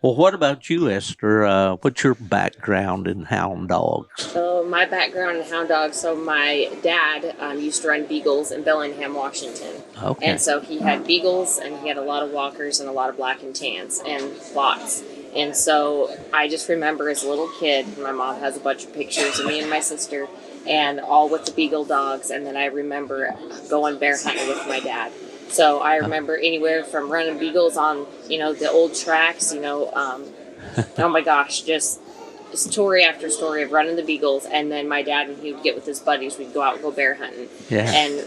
Well, what about you, Esther? What's your background in hound dogs? So my background in hound dogs, so my dad used to run beagles in Bellingham, Washington. Okay. And so he had beagles and he had a lot of walkers and a lot of black and tans and lots. And so I just remember as a little kid, my mom has a bunch of pictures of me and my sister and all with the beagle dogs. And then I remember going bear hunting with my dad. So I remember anywhere from running beagles on, the old tracks, oh my gosh, just story after story of running the beagles. And then my dad, when he would get with his buddies, we'd go out and go bear hunting. Yeah. And,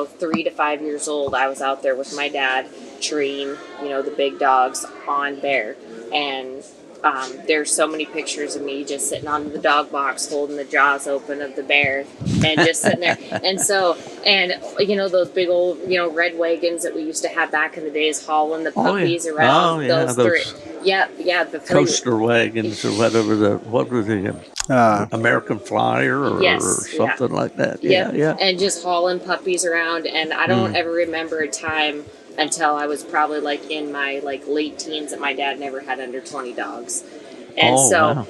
3 to 5 years old, I was out there with my dad treeing, the big dogs on bear. And there's so many pictures of me just sitting on the dog box holding the jaws open of the bear and just sitting there. And so, those big old, red wagons that we used to have back in the days hauling the puppies around. Those three. Yeah, the three. Coaster wagons or whatever what were they? American Flyer or something like that. Yeah. And just hauling puppies around. And I don't ever remember a time until I was probably like in my like late teens, and my dad never had under 20 dogs. And so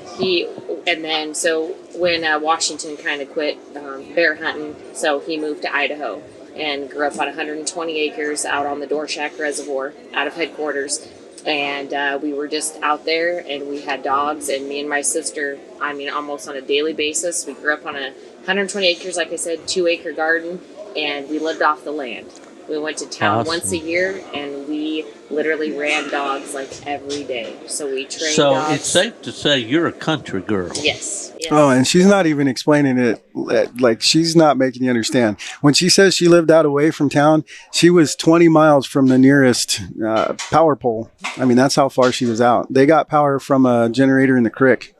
when Washington kind of quit bear hunting, so he moved to Idaho and grew up on 120 acres out on the Dorshack Reservoir out of headquarters. And we were just out there, and we had dogs, and me and my sister, I mean, almost on a daily basis. We grew up on 120 acres, like I said, 2-acre garden, and we lived off the land. We went to town once a year, and we literally ran dogs like every day. So we trained dogs. So it's safe to say you're a country girl. Yes. Oh, and she's not even explaining it. Like, she's not making you understand. When she says she lived out away from town, she was 20 miles from the nearest power pole. I mean, that's how far she was out. They got power from a generator in the creek,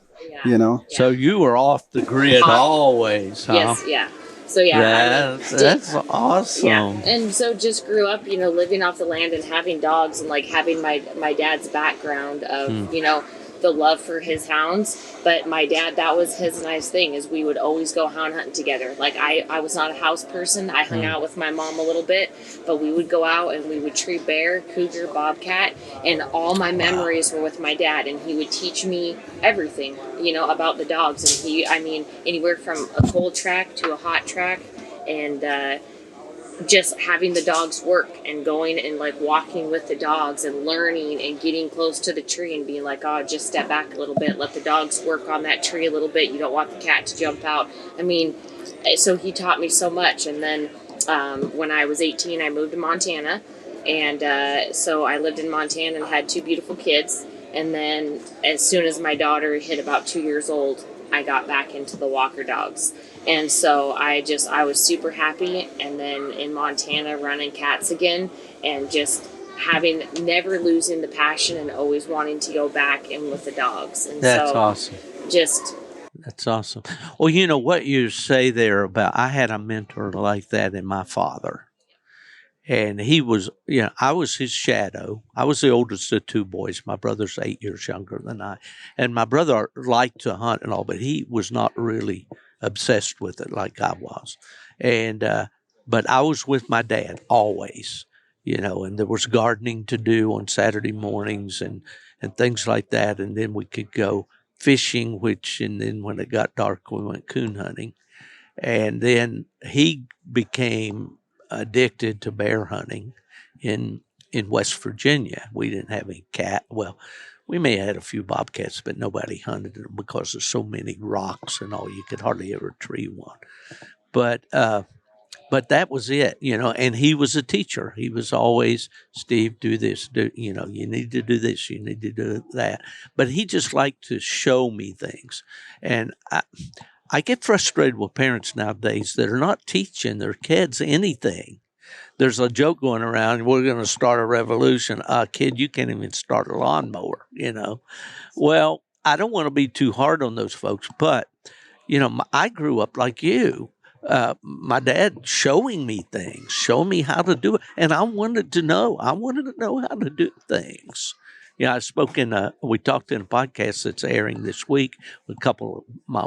you know? So you were off the grid always, huh? Yes, yeah. So yeah, that's awesome. Yeah, and so just grew up, you know, living off the land and having dogs, and like having my dad's background of, you know, the love for his hounds. But my dad, that was his nice thing, is we would always go hound hunting together. Like I was not a house person. I hung out with my mom a little bit, but we would go out and we would tree bear, cougar, bobcat, and all my memories were with my dad, and he would teach me everything, you know, about the dogs. And he, I mean, anywhere from a cold track to a hot track, and just having the dogs work and going and like walking with the dogs and learning and getting close to the tree and being like, oh, just step back a little bit, let the dogs work on that tree a little bit. You don't want the cat to jump out. I mean, so he taught me so much. And then when I was 18, I moved to Montana. And so I lived in Montana and had 2 beautiful kids. And then as soon as my daughter hit about 2 years old, I got back into the walker dogs. And so I was super happy. And then in Montana, running cats again, and just never losing the passion and always wanting to go back in with the dogs. And that's awesome. That's awesome. Well, you know what you say there about, I had a mentor like that in my father. And he was, you know, I was his shadow. I was the oldest of 2 boys. My brother's 8 years younger than I. And my brother liked to hunt and all, but he was not really obsessed with it like I was. And, but I was with my dad always, you know, and there was gardening to do on Saturday mornings and things like that. And then we could go fishing, and then when it got dark, we went coon hunting. And then he became addicted to bear hunting in West Virginia. We didn't have any cat. Well, we may have had a few bobcats, but nobody hunted them because of so many rocks and all. You could hardly ever tree one. But that was it, you know. And he was a teacher. He was always, Steve, do this, you know, you need to do this, you need to do that. But he just liked to show me things. And I get frustrated with parents nowadays that are not teaching their kids anything. There's a joke going around, we're going to start a revolution. Kid, you can't even start a lawnmower, you know. Well, I don't want to be too hard on those folks, but, you know, I grew up like you. My dad showing me things, showing me how to do it. And I wanted to know how to do things. Yeah, we talked in a podcast that's airing this week with a couple of my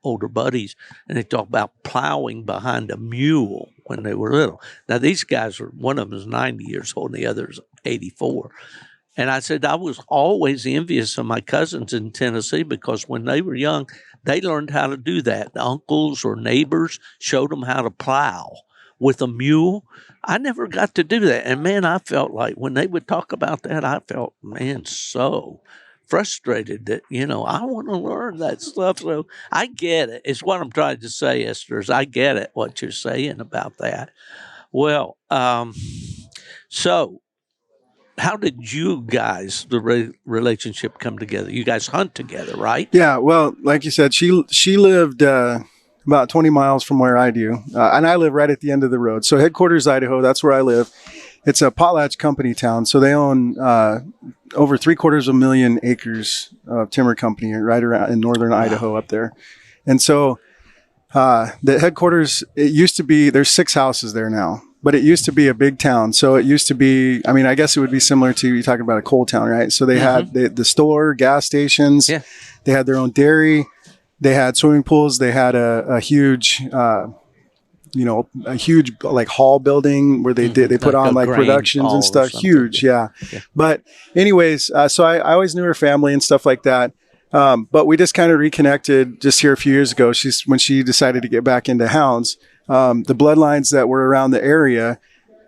older buddies, and they talked about plowing behind a mule when they were little. Now, these guys one of them is 90 years old and the other is 84. And I said, I was always envious of my cousins in Tennessee because when they were young, they learned how to do that. The uncles or neighbors showed them how to plow with a mule. I never got to do that. And man, I felt like when they would talk about that, I felt, man, so frustrated that, you know, I want to learn that stuff. So I get it. It's what I'm trying to say, Esther, is I get it, what you're saying about that. Well, so how did you guys, the relationship come together? You guys hunt together, right? Yeah, well, like you said, she lived about 20 miles from where I do. And I live right at the end of the road. So headquarters, Idaho, that's where I live. It's a potlatch company town. So they own over 750,000 acres of timber company right around in northern Idaho up there. And so the headquarters, it used to be, there's 6 houses there now. But it used to be a big town. So it used to be, I mean, I guess it would be similar to, you're talking about a coal town, right? So they had the store, gas stations. Yeah. They had their own dairy. They had swimming pools. They had a huge a huge like hall building where they put Like on a like grain productions hall or and stuff. something. Huge. Yeah. But anyways, so I always knew her family and stuff like that. But we just kind of reconnected just here a few years ago. When she decided to get back into hounds, the bloodlines that were around the area,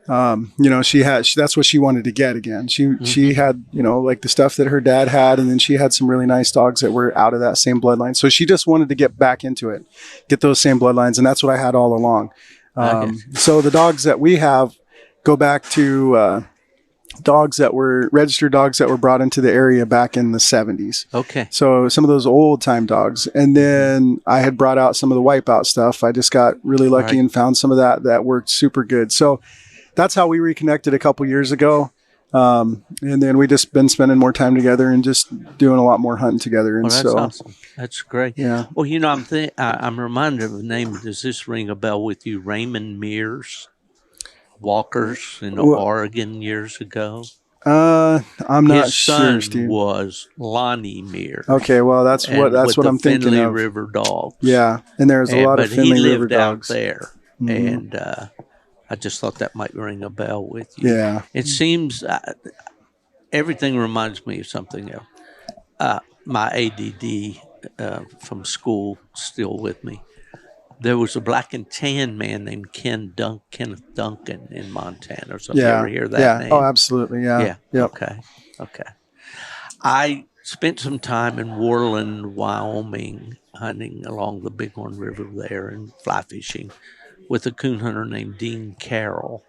that's what she wanted to get again. She had, like the stuff that her dad had, and then she had some really nice dogs that were out of that same bloodline. So she just wanted to get back into it, get those same bloodlines. And that's what I had all along. So the dogs that we have go back to, registered dogs that were brought into the area back in the 70s. Okay. So some of those old time dogs. And then I had brought out some of the wipeout stuff. I just got really lucky and found some of that worked super good. So that's how we reconnected a couple years ago. And then we just been spending more time together and just doing a lot more hunting together. And that's awesome. That's great. Yeah. Well, I'm reminded of the name. Does this ring a bell with you? Raymond Mears, Walkers in Oregon years ago. I'm not sure, His Steve. son was Lonnie Mears. Okay, well that's what I'm thinking Finley of. River dogs. Yeah, and there's a lot of Finley River dogs. But he lived out there, and I just thought that might ring a bell with you. Yeah. It seems everything reminds me of something else. My ADD from school still with me. There was a black and tan man named Kenneth Duncan in Montana. So you ever hear that name? Oh, absolutely. Yeah. Yep. Okay. I spent some time in Worland, Wyoming, hunting along the Bighorn River there and fly fishing with a coon hunter named Dean Carroll.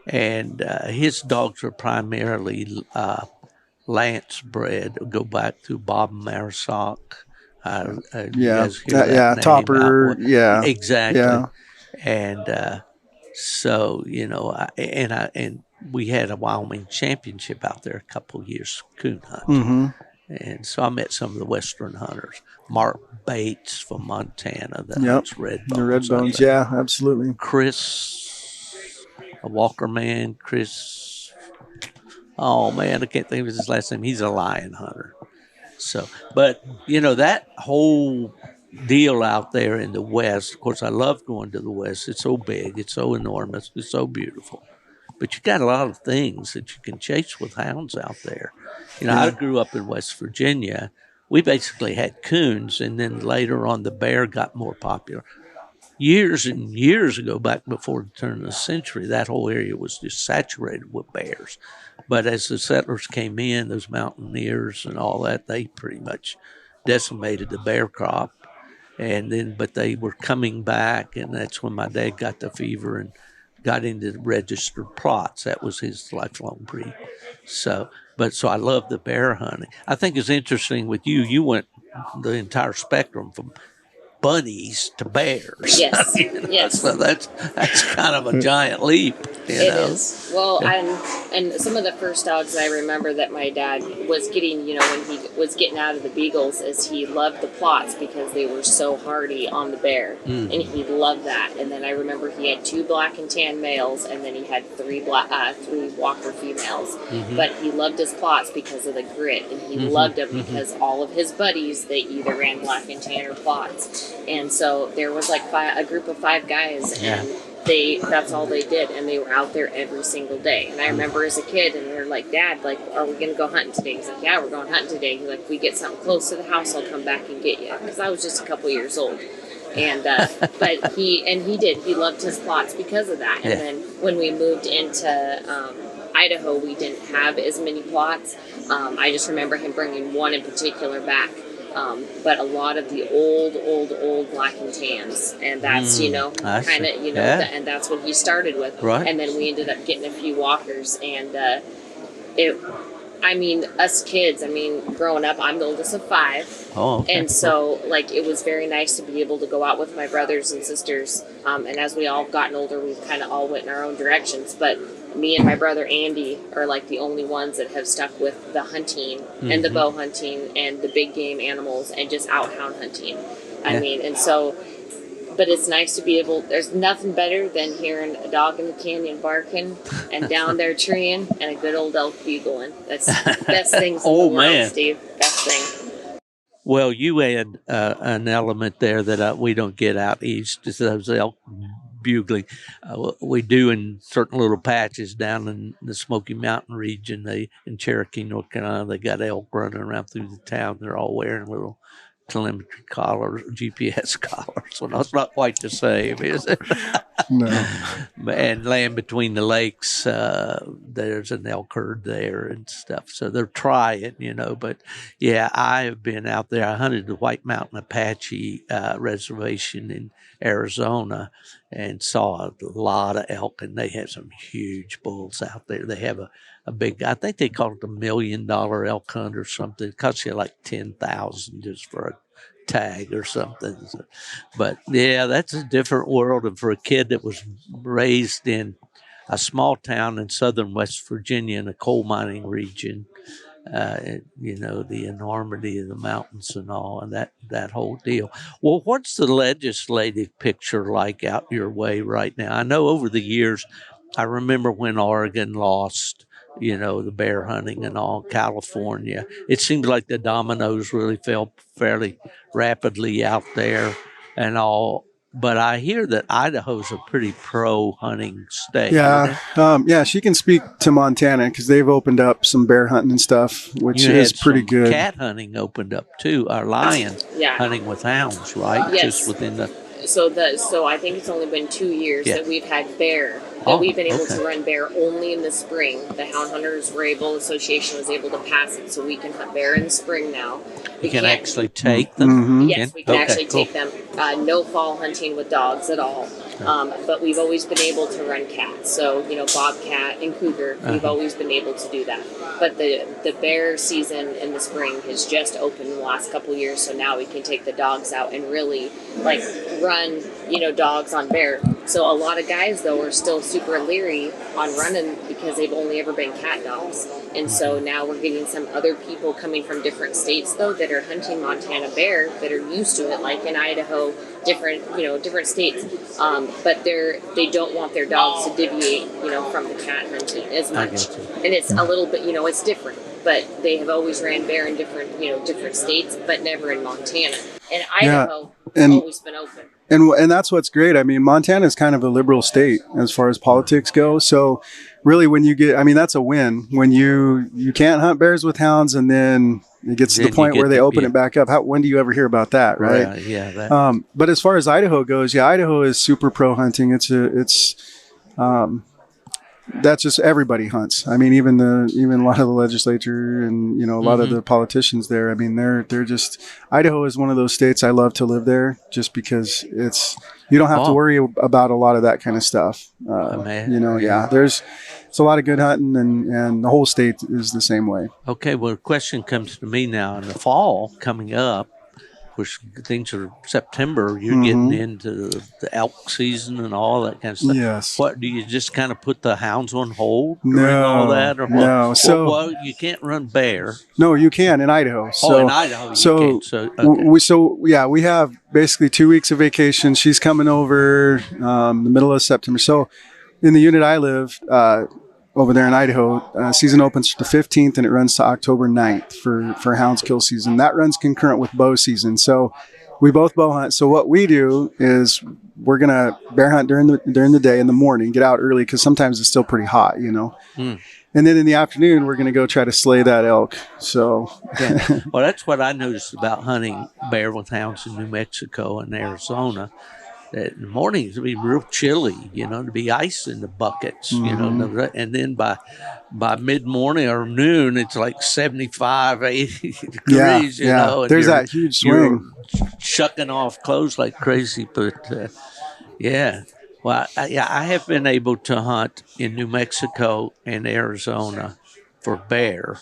And his dogs were primarily Lance bred, go back to Bob Marisock. Topper. Yeah, exactly. Yeah. And so and we had a Wyoming championship out there a couple of years coon hunting, and so I met some of the Western hunters. Mark Bates from Montana, that hunts Redbones. The Redbones, yeah, absolutely. Chris, a Walker man. Chris, oh man, I can't think of his last name. He's a lion hunter. So, but that whole deal out there in the West, of course, I love going to the West. It's so big, it's so enormous, it's so beautiful. But you got a lot of things that you can chase with hounds out there. I grew up in West Virginia. We basically had coons, and then later on the bear got more popular. Years and years ago, back before the turn of the century, that whole area was just saturated with bears. But as the settlers came in, those mountaineers and all that, they pretty much decimated the bear crop. But they were coming back, and that's when my dad got the fever and got into registered plots. That was his lifelong breed. So I love the bear hunting. I think it's interesting with you. You went the entire spectrum from bunnies to bears. Yes, yes. So that's kind of a giant leap. It is. Well, and some of the first dogs I remember that my dad was getting, when he was getting out of the beagles, is he loved the plots because they were so hardy on the bear, and he loved that. And then I remember he had 2 black and tan males, and then he had 3 Walker females. But he loved his plots because of the grit, and he loved them because all of his buddies, they either ran black and tan or plots. And so there was like a group of 5 guys, and that's all they did, and they were out there every single day. And I remember as a kid, and they're like, Dad, like, are we gonna go hunting today? He's like, yeah, we're going hunting today. He's like, if we get something close to the house, I'll come back and get you, because I was just a couple years old. And but he loved his plots because of that. And then when we moved into Idaho, we didn't have as many plots. I just remember him bringing one in particular back. But a lot of the old black and tans, and that's kind of and that's what he started with. Right. And then we ended up getting a few walkers, and us kids. Growing up, I'm the oldest of 5. Oh, okay. And so it was very nice to be able to go out with my brothers and sisters. And as we all gotten older, we've kind of all went in our own directions, but me and my brother Andi are the only ones that have stuck with the hunting and the bow hunting and the big game animals and just out hound hunting. But it's nice to be able, there's nothing better than hearing a dog in the canyon barking and down there treeing and a good old elk bugling. That's the best things in the world, Steve. Best thing. Well, you add an element there that we don't get out east, is those elk bugling. We do in certain little patches down in the Smoky Mountain region. In Cherokee, North Carolina, they got elk running around through the town. They're all wearing little telemetry collars, GPS collars. Well, that's not quite the same, is it? No. And land between the lakes, there's an elk herd there and stuff. So they're trying, But yeah, I have been out there. I hunted the White Mountain Apache reservation in Arizona and saw a lot of elk, and they have some huge bulls out there. They have a big, I think they call it $1 million elk hunt or something. It costs you like $10,000 just for a tag or something. But yeah, that's a different world. And for a kid that was raised in a small town in southern West Virginia in a coal mining region, the enormity of the mountains and all, and that whole deal. Well, what's the legislative picture like out your way right now? I know over the years, I remember when Oregon lost, the bear hunting and all, California. It seems like the dominoes really fell fairly rapidly out there and all. But I hear that Idaho's a pretty pro-hunting state. Yeah. She can speak to Montana because they've opened up some bear hunting and stuff, which is pretty good. Cat hunting opened up too, or lion hunting with hounds, right? Yes. Just within the. So I think it's only been 2 years that we've had bear. That we've been able to run bear only in the spring. The Hound Hunters Association was able to pass it, so we can hunt bear in the spring now. You can actually take them? Mm-hmm. Yes, we can actually take them. No fall hunting with dogs at all. But we've always been able to run cats. So, bobcat and cougar, we've always been able to do that. But the bear season in the spring has just opened in the last couple of years, so now we can take the dogs out and really, run, dogs on bear. So a lot of guys, though, are still super leery on running because they've only ever been cat dogs. And so now we're getting some other people coming from different states, though, that are hunting Montana bear that are used to it, like in Idaho, different states. But they don't want their dogs to deviate, from the cat hunting as much. And it's a little bit, it's different. But they have always ran bear in different states, but never in Montana. And Idaho has always been open. And that's what's great. I mean, Montana is kind of a liberal state as far as politics go. So really when you that's a win when you can't hunt bears with hounds, and then it gets to the point where they open it back up. When do you ever hear about that? Right. Yeah. But as far as Idaho goes, Idaho is super pro hunting. That's just everybody hunts. I mean, even a lot of the legislature and a lot of the politicians there. I mean, they're just, Idaho is one of those states I love to live there, just because you don't have to worry about a lot of that kind of stuff. It's a lot of good hunting, and the whole state is the same way. Okay, well, a question comes to me now. In the fall coming up, which things are September, you're getting into the elk season and all that kind of stuff. Yes. What do you just kind of put the hounds on hold during all that, or what? No. So you can't run bear. No, you can in Idaho. In Idaho you can. We have basically 2 weeks of vacation. She's coming over the middle of September. So in the unit I live, over there in Idaho, season opens the 15th and it runs to October 9th for hounds kill season. That runs concurrent with bow season. So we both bow hunt. So what we do is we're going to bear hunt during the day in the morning, get out early because sometimes it's still pretty hot, And then in the afternoon, we're going to go try to slay that elk. So, Well, that's what I noticed about hunting bear with hounds in New Mexico and Arizona. That in the mornings it'd be real chilly, to be ice in the buckets, and then by mid-morning or noon, it's like 75, 80 degrees, And there's that huge swing. You're shucking off clothes like crazy, but Well, I have been able to hunt in New Mexico and Arizona for bear.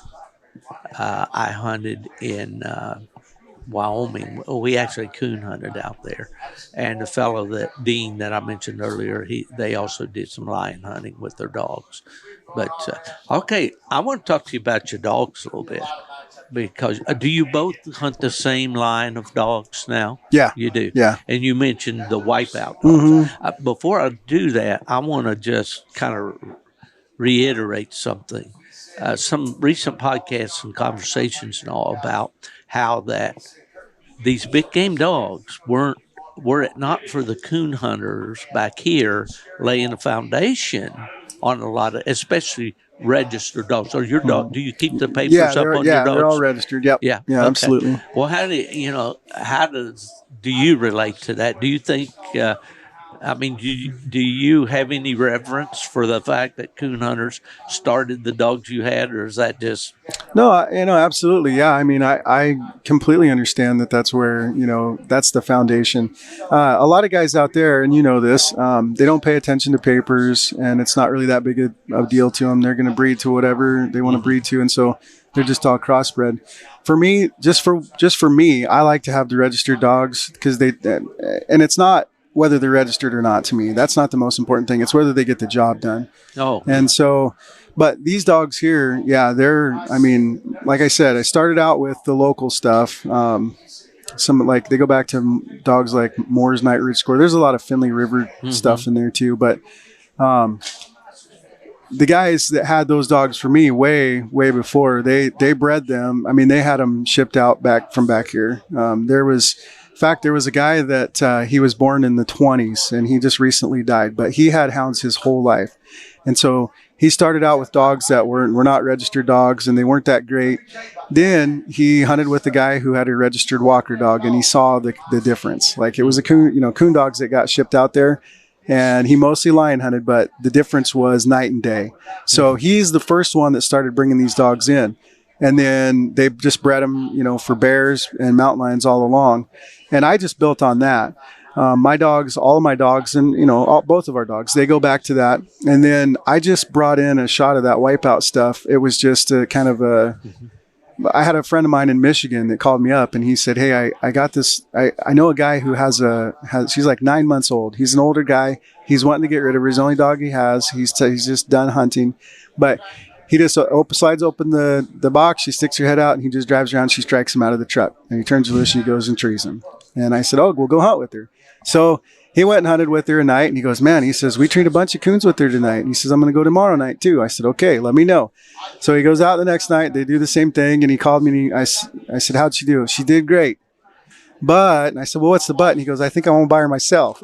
I hunted in Wyoming. We actually coon hunted out there, and the fellow Dean that I mentioned earlier, they also did some lion hunting with their dogs. But okay, I want to talk to you about your dogs a little bit, because do you both hunt the same line of dogs now? Yeah, you do. Yeah, and you mentioned the wipeout dogs. Before I do that, I want to just kind of reiterate something. Some recent podcasts and conversations and all about how that these big game dogs weren't were it not for the coon hunters back here laying a foundation on a lot of, especially registered dogs. Or your dog? Do you keep the papers up on your dogs? They're all registered. Yep. Yeah. Yeah. Okay. Absolutely. Well, do you relate to that? Do you think? Do you have any reverence for the fact that coon hunters started the dogs you had, or is that just? No, absolutely. Yeah. I mean, I completely understand that that's where, that's the foundation. A lot of guys out there, and this, they don't pay attention to papers, and it's not really that big a deal to them. They're going to breed to whatever they want to breed to. And so they're just all crossbred. For me, just for me, I like to have the registered dogs because and it's not whether they're registered or not. To me, that's not the most important thing. It's whether they get the job done. Oh, and so, but these dogs here, like I said, I started out with the local stuff. Some they go back to dogs like Moore's Night Root Score. There's a lot of Finley River stuff in there too, but the guys that had those dogs for me way before they bred them. I mean, they had them shipped out back here. There was a guy that he was born in the 20s and he just recently died, but he had hounds his whole life. And so he started out with dogs that were not registered dogs and they weren't that great. Then he hunted with a guy who had a registered walker dog and he saw the difference. Like it was a coon dogs that got shipped out there and he mostly lion hunted, but the difference was night and day. So he's the first one that started bringing these dogs in. And then they just bred them, for bears and mountain lions all along. And I just built on that. My dogs, all of my dogs, and, both of our dogs, they go back to that. And then I just brought in a shot of that wipeout stuff. It was just a kind of I had a friend of mine in Michigan that called me up and he said, hey, I got this. I know a guy who she's like 9 months old. He's an older guy. He's wanting to get rid of her. His only dog he has. He's just done hunting. But he just slides open the box. She sticks her head out and he just drives around. She strikes him out of the truck and he turns her loose and he goes and trees him. And I said, oh, we'll go hunt with her. So he went and hunted with her a night and he goes, man, he says, we treat a bunch of coons with her tonight. And he says, I'm going to go tomorrow night too. I said, okay, let me know. So he goes out the next night. They do the same thing. And he called me and I said, how'd she do? She did great. But, and I said, well, what's the but? And he goes, I think I won't buy her myself.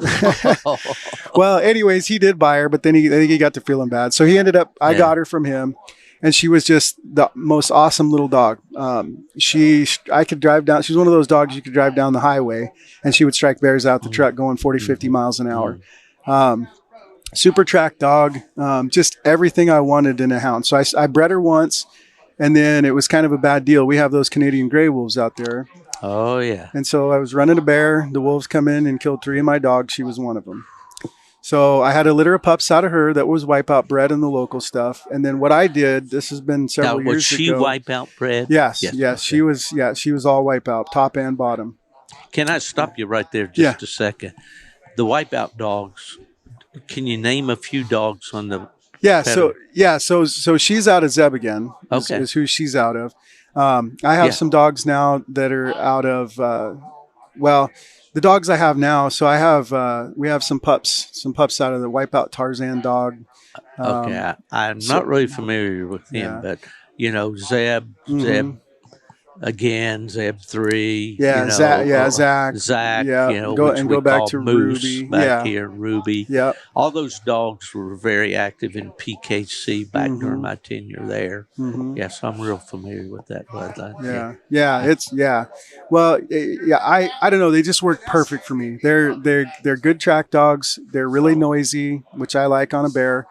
Well, anyways, he did buy her, but then he got to feeling bad. So he ended up, I got her from him. And she was just the most awesome little dog. I could drive down. She's one of those dogs you could drive down the highway and she would strike bears out the truck going 40, 50 miles an hour. Super track dog, just everything I wanted in a hound. So I bred her once and then it was kind of a bad deal. We have those Canadian gray wolves out there. Oh, yeah. And so I was running a bear. The wolves come in and killed 3 of my dogs. She was one of them. So I had a litter of pups out of her that was wipeout bred in the local stuff. And then what I did, this has been several years ago. Was she wipeout bred? Yes. Okay. She was all wipeout, top and bottom. Can I stop you right there just a second? The wipeout dogs, can you name a few dogs on the So she's out of Zeb again. Is who she's out of. I have some dogs now that are out of the dogs I have now. So I have we have some pups out of the wipeout Tarzan dog. I'm not really familiar with him, but Zeb again, Zeb 3. Zach. Go back to Moose Ruby. Back here, Ruby. Yeah, all those dogs were very active in PKC back during my tenure there. Yes, I'm real familiar with that bloodline. Well, I don't know. They just work perfect for me. They're good track dogs. They're really noisy, which I like on a bear.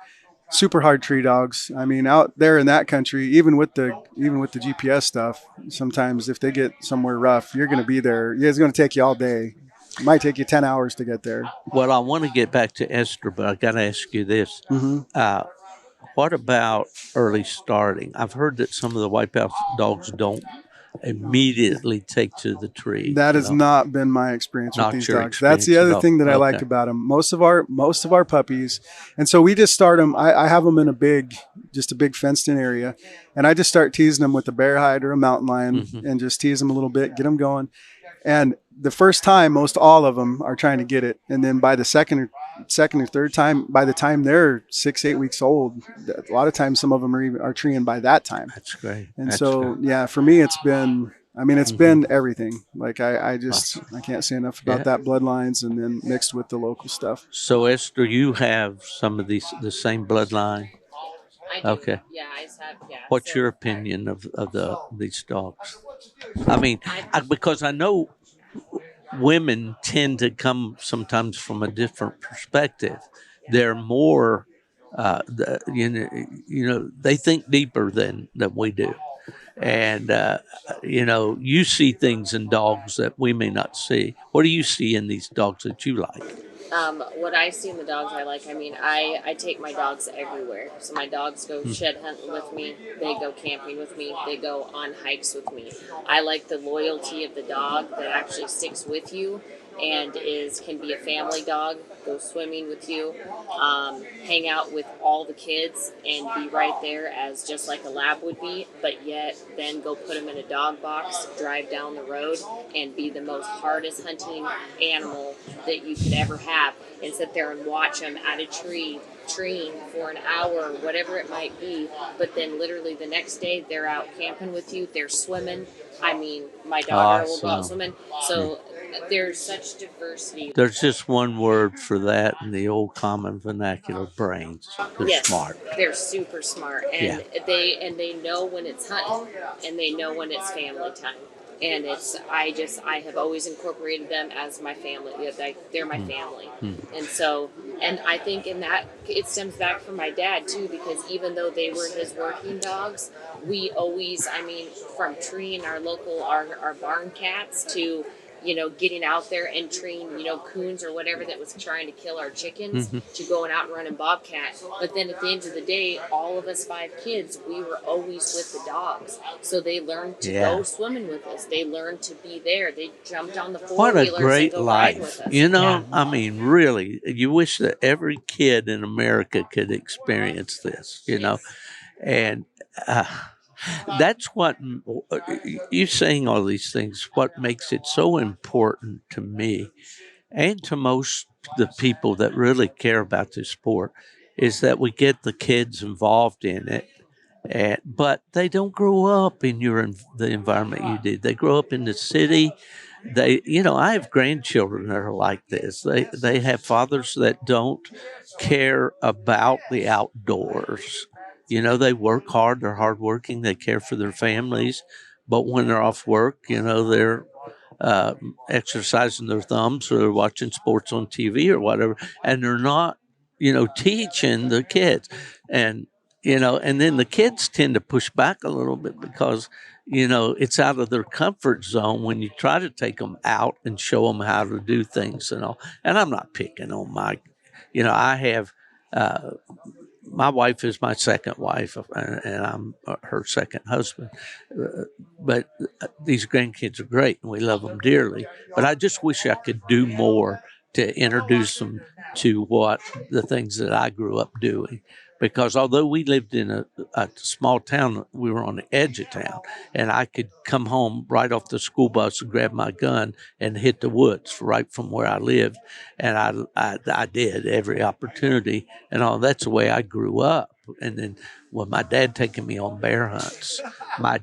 Super hard tree dogs. I mean, out there in that country, even with the GPS stuff, sometimes if they get somewhere rough, you're going to be there. It's going to take you all day. It might take you 10 hours to get there. Well, I want to get back to Esther, but I got to ask you this. What about early starting? I've heard that some of the wipeout dogs don't immediately take to the tree. That has not been my experience with these dogs. That's the other thing that I like about them. Most of our puppies, and so we just start them. I have them in a big fenced in area, and I just start teasing them with a bear hide or a mountain lion, and just tease them a little bit, get them going. And the first time, most all of them are trying to get it, and then by the second or third time, by the time they're 6-8 weeks old, a lot of times some of them are treeing by that time. That's great. And for me, it's been I mean, it's been everything. Like I can't say enough about that bloodlines, and then mixed with the local stuff. So Esther, you have some of the same bloodline. I do. Okay. Yeah, I just have. Yeah. What's your opinion of these dogs? I mean, because I know women tend to come sometimes from a different perspective. They're more, they think deeper than we do. And, you see things in dogs that we may not see. What do you see in these dogs that you like? What I see in the dogs I like, I mean, I take my dogs everywhere. So my dogs go shed hunting with me. They go camping with me. They go on hikes with me. I like the loyalty of the dog that actually sticks with you and can be a family dog, go swimming with you, hang out with all the kids and be right there as just like a lab would be, but yet then go put them in a dog box, drive down the road, and be the most hardest hunting animal that you could ever have, and sit there and watch them at a tree treeing for an hour, whatever it might be, but then literally the next day they're out camping with you, they're swimming. I mean, my daughter will go out swimming. So there's such diversity. There's just one word for that in the old common vernacular: brains. They're smart. They're super smart, and they know when it's hunting, and they know when it's family time. And I have always incorporated them as my family. They're my family. And I think in that it stems back from my dad too, because even though they were his working dogs, we always, from treeing our barn cats to, getting out there and treeing, coons or whatever that was trying to kill our chickens, to going out and running bobcat. But then at the end of the day, all of us 5 kids, we were always with the dogs. So they learned to go swimming with us. They learned to be there. They jumped on the four-wheelers What a great and go life. ride with us. I mean, really, you wish that every kid in America could experience this, and that's what you saying all these things. What makes it so important to me and to most the people that really care about this sport is that we get the kids involved in it, but they don't grow up in the environment you did. They grow up in the city. I have grandchildren that are like this. They have fathers that don't care about the outdoors. They work hard. They're hardworking. They care for their families. But when they're off work, they're exercising their thumbs, or they're watching sports on TV or whatever, and they're not, teaching the kids. And then the kids tend to push back a little bit because, it's out of their comfort zone when you try to take them out and show them how to do things and all. And I'm not picking on I have, my wife is my second wife, and I'm her second husband. But these grandkids are great, and we love them dearly. But I just wish I could do more to introduce them to the things that I grew up doing. Because although we lived in a small town, we were on the edge of town, and I could come home right off the school bus and grab my gun and hit the woods right from where I lived. And I did every opportunity, and all that's the way I grew up. And then when my dad taking me on bear hunts, I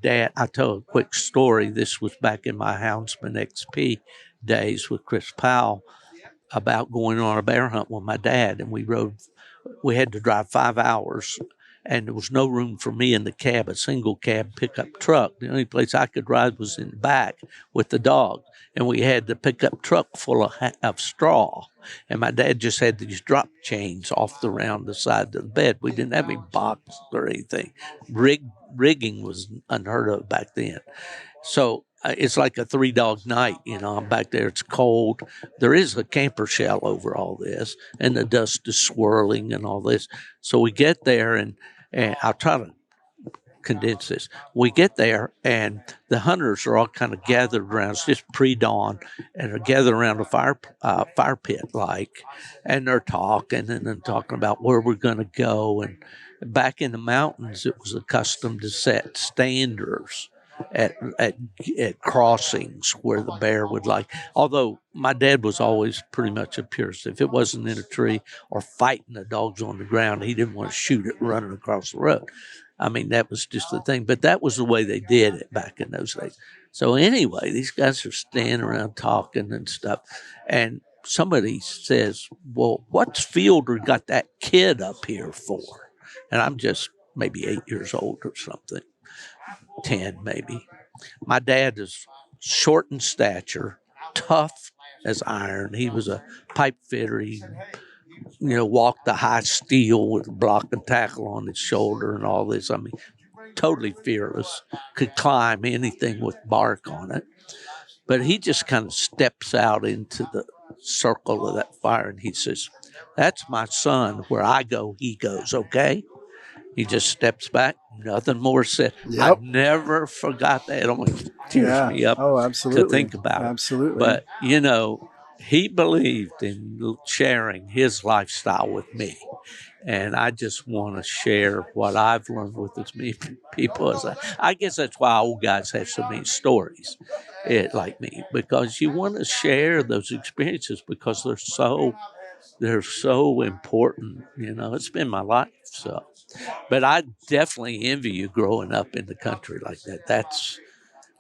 tell a quick story. This was back in my Houndsman XP days with Chris Powell, about going on a bear hunt with my dad, and we had to drive 5 hours, and there was no room for me in the cab, a single cab pickup truck. The only place I could ride was in the back with the dog, and we had the pickup truck full of straw, and my dad just had these drop chains off around the side of the bed. We didn't have any boxes or anything. Rigging was unheard of back then. So it's like a 3-dog night, I'm back there. It's cold. There is a camper shell over all this, and the dust is swirling and all this. So we get there, and I'll try to condense this. We get there, and the hunters are all kind of gathered around. It's just pre-dawn, and they're gathered around a fire pit, and they're talking, and then talking about where we're going to go. And back in the mountains, it was accustomed to set standers at crossings where the bear would although my dad was always pretty much a purist. If it wasn't in a tree or fighting the dogs on the ground, he didn't want to shoot it running across the road. I mean, that was just the thing. But that was the way they did it back in those days. So anyway, these guys are standing around talking and stuff. And somebody says, well, what's Fielder got that kid up here for? And I'm just maybe 8 years old or something, 10 maybe. My dad is short in stature, tough as iron. He was a pipe fitter. He, walked the high steel with a block and tackle on his shoulder and all this. I mean, totally fearless, could climb anything with bark on it. But he just kind of steps out into the circle of that fire and he says, that's my son. Where I go, he goes, okay? He just steps back, nothing more said. Yep. I've never forgot that. It almost tears me up to think about it. Absolutely. But, he believed in sharing his lifestyle with me. And I just want to share what I've learned with as many people as I guess that's why old guys have so many stories like me, because you want to share those experiences because they're so important. It's been my life. So, but I definitely envy you growing up in the country like that. That's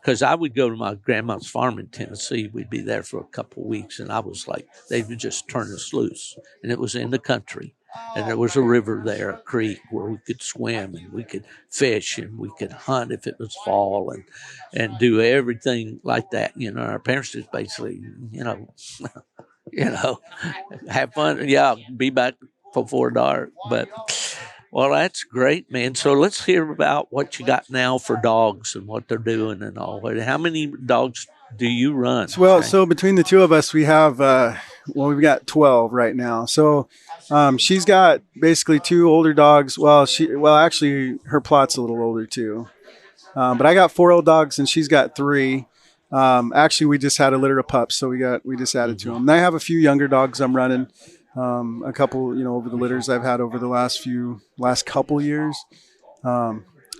because I would go to my grandma's farm in Tennessee. We'd be there for a couple of weeks, and I was like, they would just turn us loose, and it was in the country. And there was a river there, a creek where we could swim and we could fish and we could hunt if it was fall and do everything like that. Our parents just basically, have fun. Yeah, be back before dark. But, well, that's great, man. So let's hear about what you got now for dogs and what they're doing and all. How many dogs do you run? Well, so between the two of us, we have, we've got 12 right now. So she's got basically 2 older dogs. Actually, her plot's a little older too. But I got 4 old dogs and she's got 3. Actually, we just had a litter of pups, so we just added to them. And I have a few younger dogs I'm running. A couple, over the litters I've had over the last couple years.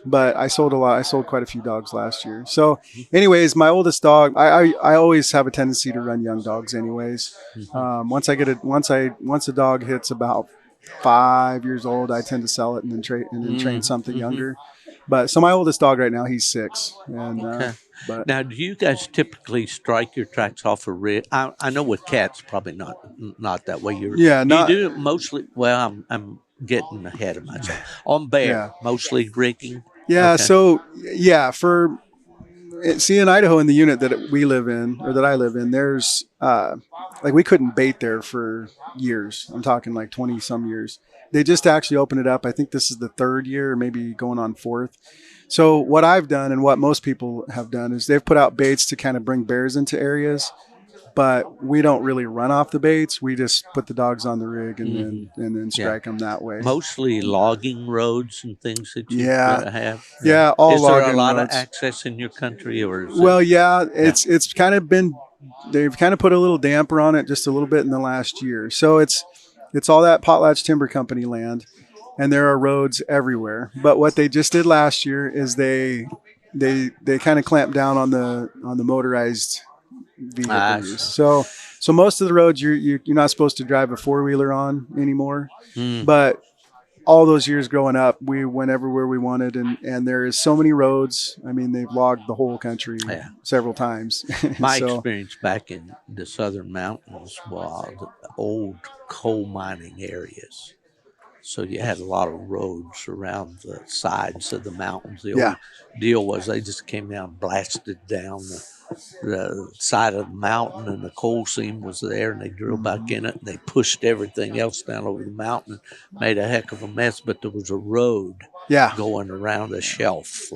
But I sold a lot. I sold quite a few dogs last year. So anyways, my oldest dog, I always have a tendency to run young dogs anyways. Once a dog hits about 5 years old, I tend to sell it and then train something younger. But so my oldest dog right now, he's 6. And, but now, do you guys typically strike your tracks off a rig? I know with cats, probably not that way. You do it mostly. Well, I'm getting ahead of myself. On bear, mostly rigging. Yeah. Okay. So in Idaho, in the unit that we live in or that I live in, there's we couldn't bait there for years. I'm talking like 20 some years. They just actually opened it up. I think this is the 3rd year, maybe going on 4th. So what I've done and what most people have done is they've put out baits to kind of bring bears into areas, but we don't really run off the baits. We just put the dogs on the rig and then strike them that way. Mostly logging roads and things that you have. Yeah, all logging roads. Is there a lot of access in your country, or? It's kind of been. They've kind of put a little damper on it just a little bit in the last year. So it's all that Potlatch Timber Company land. And there are roads everywhere. But what they just did last year is they kind of clamped down on the motorized vehicle use. So most of the roads you're not supposed to drive a 4-wheeler on anymore. But all those years growing up, we went everywhere we wanted, and there is so many roads. I mean, they've logged the whole country several times. My experience back in the southern mountains was the old coal mining areas. So you had a lot of roads around the sides of the mountains. The old deal was they just came down and blasted down the side of the mountain, and the coal seam was there, and they drilled back in it, and they pushed everything else down over the mountain, made a heck of a mess. But there was a road going around a shelf,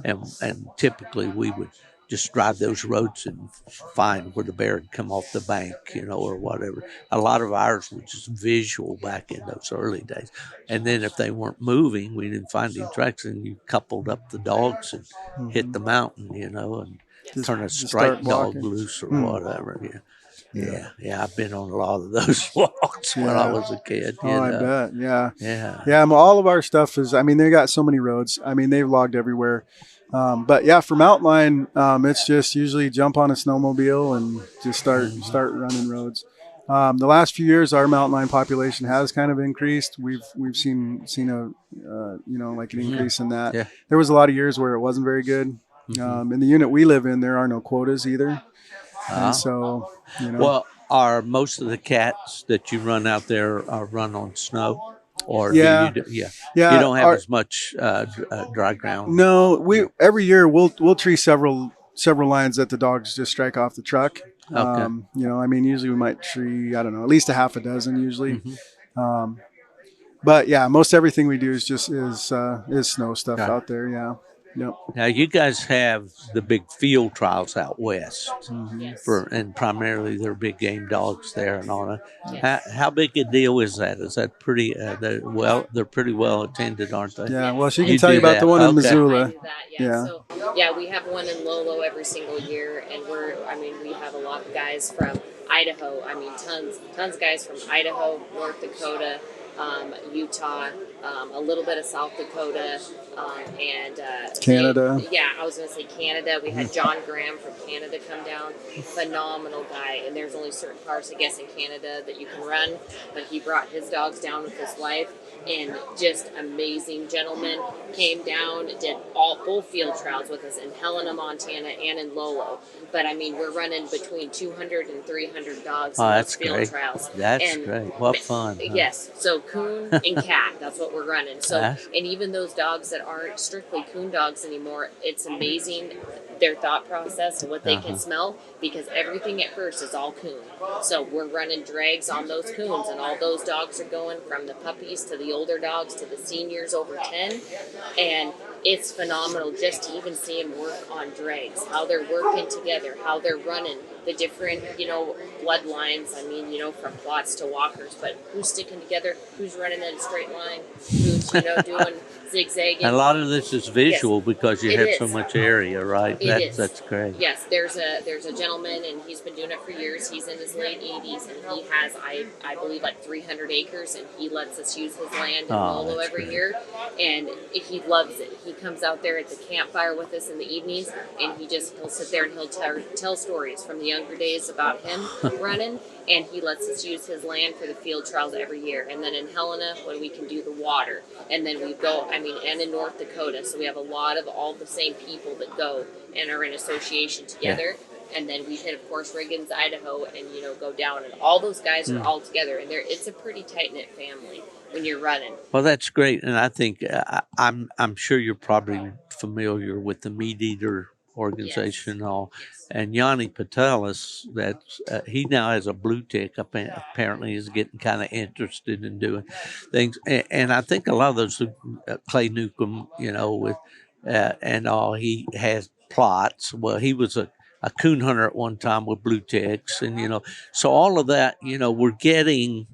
and typically we would just drive those roads and find where the bear had come off the bank, or whatever. A lot of ours was just visual back in those early days. And then if they weren't moving, we didn't find any tracks, and you coupled up the dogs and hit the mountain, and turn a strike dog loose or whatever. Yeah, I've been on a lot of those walks when I was a kid. I bet. Yeah. All of our stuff is, they got so many roads. They've logged everywhere. But for mountain lion, it's just usually jump on a snowmobile and just start running roads. The last few years, our mountain lion population has kind of increased. We've seen a an increase in that. There was a lot of years where it wasn't very good. In the unit we live in, there are no quotas either. And so, Well, are most of the cats that you run out there run on snow? Or you don't have as much dry ground? No, every year we'll tree several lines that the dogs just strike off the truck. Okay. Usually we might tree, I don't know, at least a half a dozen usually. But yeah, most everything we do is snow stuff out there. Yeah. Yep. Now you guys have the big field trials out west, and primarily they're big game dogs there and all that. Yes. How big a deal is that? Is that pretty? They're pretty well attended, aren't they? Yeah. Well, she can tell you about the one in Missoula. I do that, yeah. So we have one in Lolo every single year, and we have a lot of guys from Idaho. Tons of guys from Idaho, North Dakota, Utah, a little bit of South Dakota, and Canada. I was going to say Canada. We had John Graham from Canada come down. Phenomenal guy. And there's only certain parts, I guess, in Canada that you can run. But he brought his dogs down with his wife. And just amazing gentleman. Came down, did both field trials with us in Helena, Montana, and in Lolo. But we're running between 200 and 300 dogs in those field trials. That's great. What fun. Yes. So coon and cat, that's what we're running. So, and even those dogs that aren't strictly coon dogs anymore, it's amazing their thought process and what they can smell, because everything at first is all coon. So we're running drags on those coons, and all those dogs are going from the puppies to the older dogs to the seniors over 10. And it's phenomenal just to even see them work on drags, how they're working together, how they're running, the different, bloodlines, from plots to walkers, but who's sticking together, who's running in a straight line, who's, doing zigzagging. And a lot of this is visual because you have so much area, right? That's great. Yes, there's a gentleman, and he's been doing it for years. He's in his late 80s, and he has, I believe, like 300 acres, and he lets us use his land in Lolo every year, and he loves it. He comes out there at the campfire with us in the evenings, and he'll sit there and he'll tell stories from the younger days about him running, and he lets us use his land for the field trials every year. And then in Helena, when we can do the water, and then we go, and in North Dakota, so we have a lot of all the same people that go and are in association together. And then we hit, of course, Riggins, Idaho, and go down, and all those guys are all together, and it's a pretty tight knit family when you're running. Well, that's great, and I think I'm sure you're probably familiar with the Meat Eater organization and all. And Yanni Patelis, he now has a blue tick. Apparently, is getting kind of interested in doing things. And I think a lot of those Clay Newcomb, with and all, he has plots. Well, he was a coon hunter at one time with blue ticks, and so all of that, we're getting.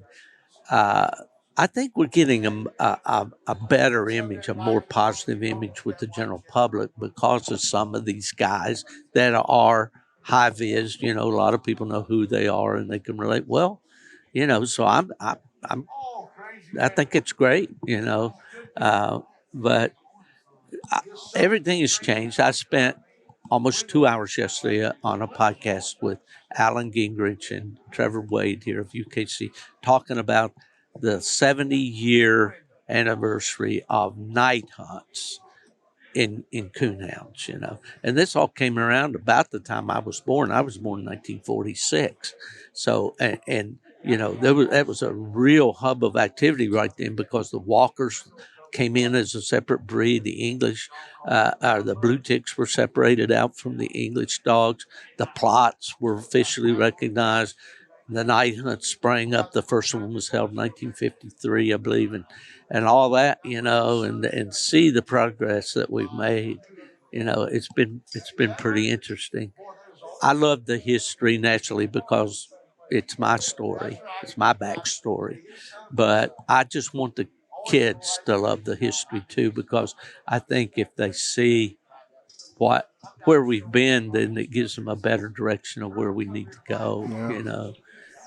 I think we're getting a better image, a more positive image with the general public because of some of these guys that are high vis. A lot of people know who they are and they can relate. Well, so I think it's great. But everything has changed. I spent almost 2 hours yesterday on a podcast with Alan Gingrich and Trevor Wade here of UKC talking about the 70-year anniversary of night hunts in coonhounds, and this all came around about the time I was born. I was born in 1946, so and that was a real hub of activity right then because the walkers came in as a separate breed. The English, the blue ticks were separated out from the English dogs. The plots were officially recognized. The night hunt sprang up. The first one was held in 1953, I believe, and all that, and see the progress that we've made. It's been pretty interesting. I love the history naturally because it's my story. It's my backstory. But I just want the kids to love the history too, because I think if they see where we've been, then it gives them a better direction of where we need to go,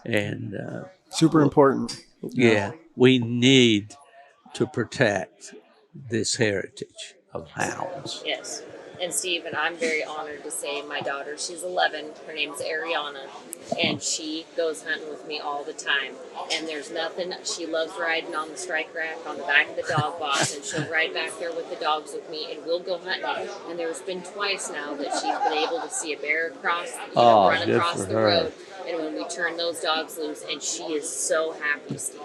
and super important. Yeah, we need to protect this heritage of hounds. Yes. And Steve, and I'm very honored to say my daughter, she's 11, her name's Ariana, and she goes hunting with me all the time. And there's nothing, she loves riding on the strike rack on the back of the dog box, and she'll ride back there with the dogs with me, and we'll go hunting. And there's been twice now that she's been able to see a bear run across the road. And when we turn those dogs loose, and she is so happy, Steve.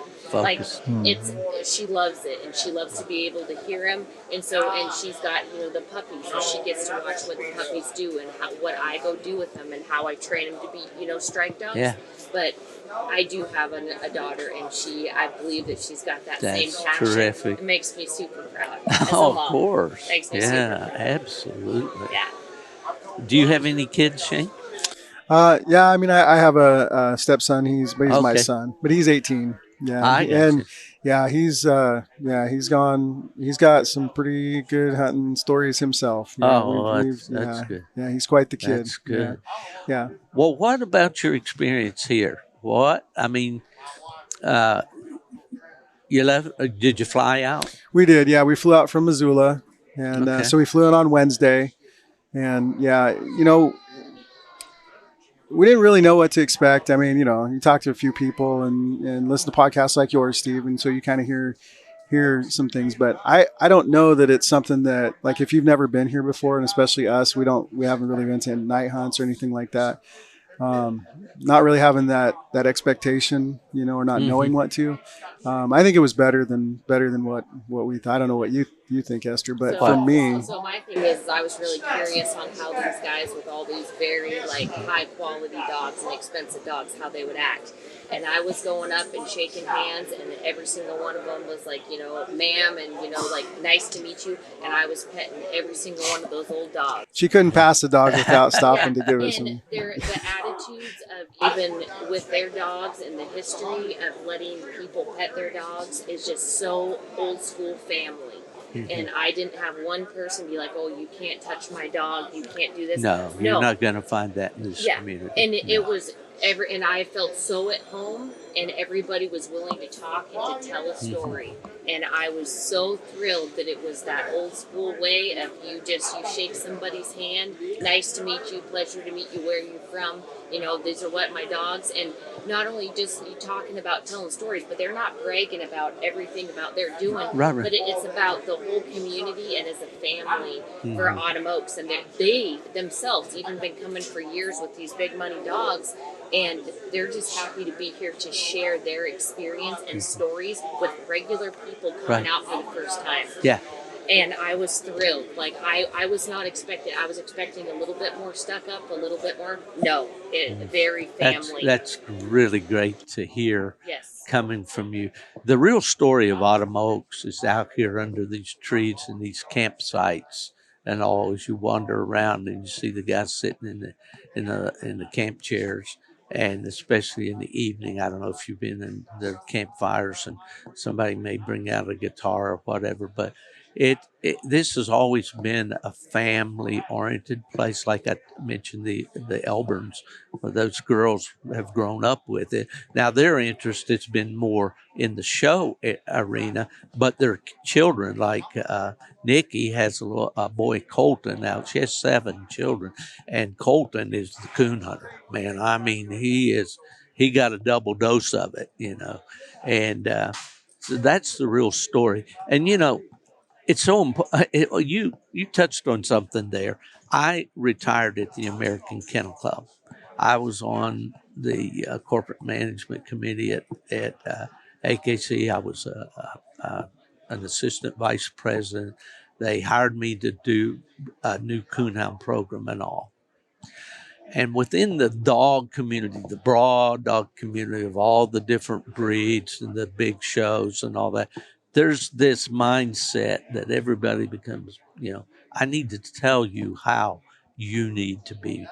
She loves it, and she loves to be able to hear him. And she's got, the puppies, and she gets to watch what the puppies do and what I go do with them and how I train them to be, strike dogs. Yeah. But I do have a daughter, and I believe that she's got that same passion. Terrific. It makes me super proud. Of course. Makes me super proud. Absolutely. Yeah. Do you have any kids, Shane? Yeah, I mean, I have a stepson. He's my son, but he's 18. Yeah, he's gone. He's got some pretty good hunting stories himself. That's good. Yeah, he's quite the kid. That's good. Yeah. Well, what about your experience here? You left? Did you fly out? We did. Yeah, we flew out from Missoula, and so we flew in on Wednesday, and we didn't really know what to expect. I mean, you talk to a few people and listen to podcasts like yours, Steve, and so you kind of hear some things. But I don't know that it's something that, like, if you've never been here before, and especially us, we haven't really been to night hunts or anything like that. Not really having that expectation, or not knowing what to. I think it was better than what we thought. I don't know what you think, Esther, but for me. So my thing is, I was really curious on how these guys with all these very high quality dogs and expensive dogs, how they would act. And I was going up and shaking hands, and every single one of them was like, ma'am, and nice to meet you. And I was petting every single one of those old dogs. She couldn't pass the dog without stopping to give us some. And the attitudes of even with their dogs and the history of letting people pet their dogs is just so old school family. Mm-hmm. And I didn't have one person be like, "Oh, you can't touch my dog. You can't do this." No, you're not going to find that in this community. And it was and I felt so at home, and everybody was willing to talk and to tell a story. Mm-hmm. And I was so thrilled that it was that old school way of you shake somebody's hand. Nice to meet you. Pleasure to meet you. Where are you from? These are my dogs. And not only just you talking about telling stories, but they're not bragging about everything about they're doing. Right. But it's about the whole community and as a family for Autumn Oaks. And they themselves even been coming for years with these big money dogs. And they're just happy to be here to share their experience and stories with regular people coming out for the first time. Yeah. And I was thrilled. I was not expecting. I was expecting a little bit more stuck up, a little bit more. No, very family. That's really great to hear. Yes. Coming from you. The real story of Autumn Oaks is out here under these trees and these campsites and all. As you wander around and you see the guys sitting in the camp chairs. And especially in the evening, I don't know if you've been in the campfires and somebody may bring out a guitar or whatever, but this has always been a family-oriented place. Like I mentioned, the Elburns, where those girls have grown up with it. Now their interest has been more in the show arena, but their children, like Nikki has a boy, Colton. Now she has 7 children, and Colton is the coon hunter. Man, I mean, he got a double dose of it, and so that's the real story. And it's so important. You touched on something there. I retired at the American Kennel Club. I was on the corporate management committee at AKC. I was an assistant vice president. They hired me to do a new coonhound program and all. And within the dog community, the broad dog community of all the different breeds and the big shows and all that, there's this mindset that everybody becomes, I need to tell you how you need to be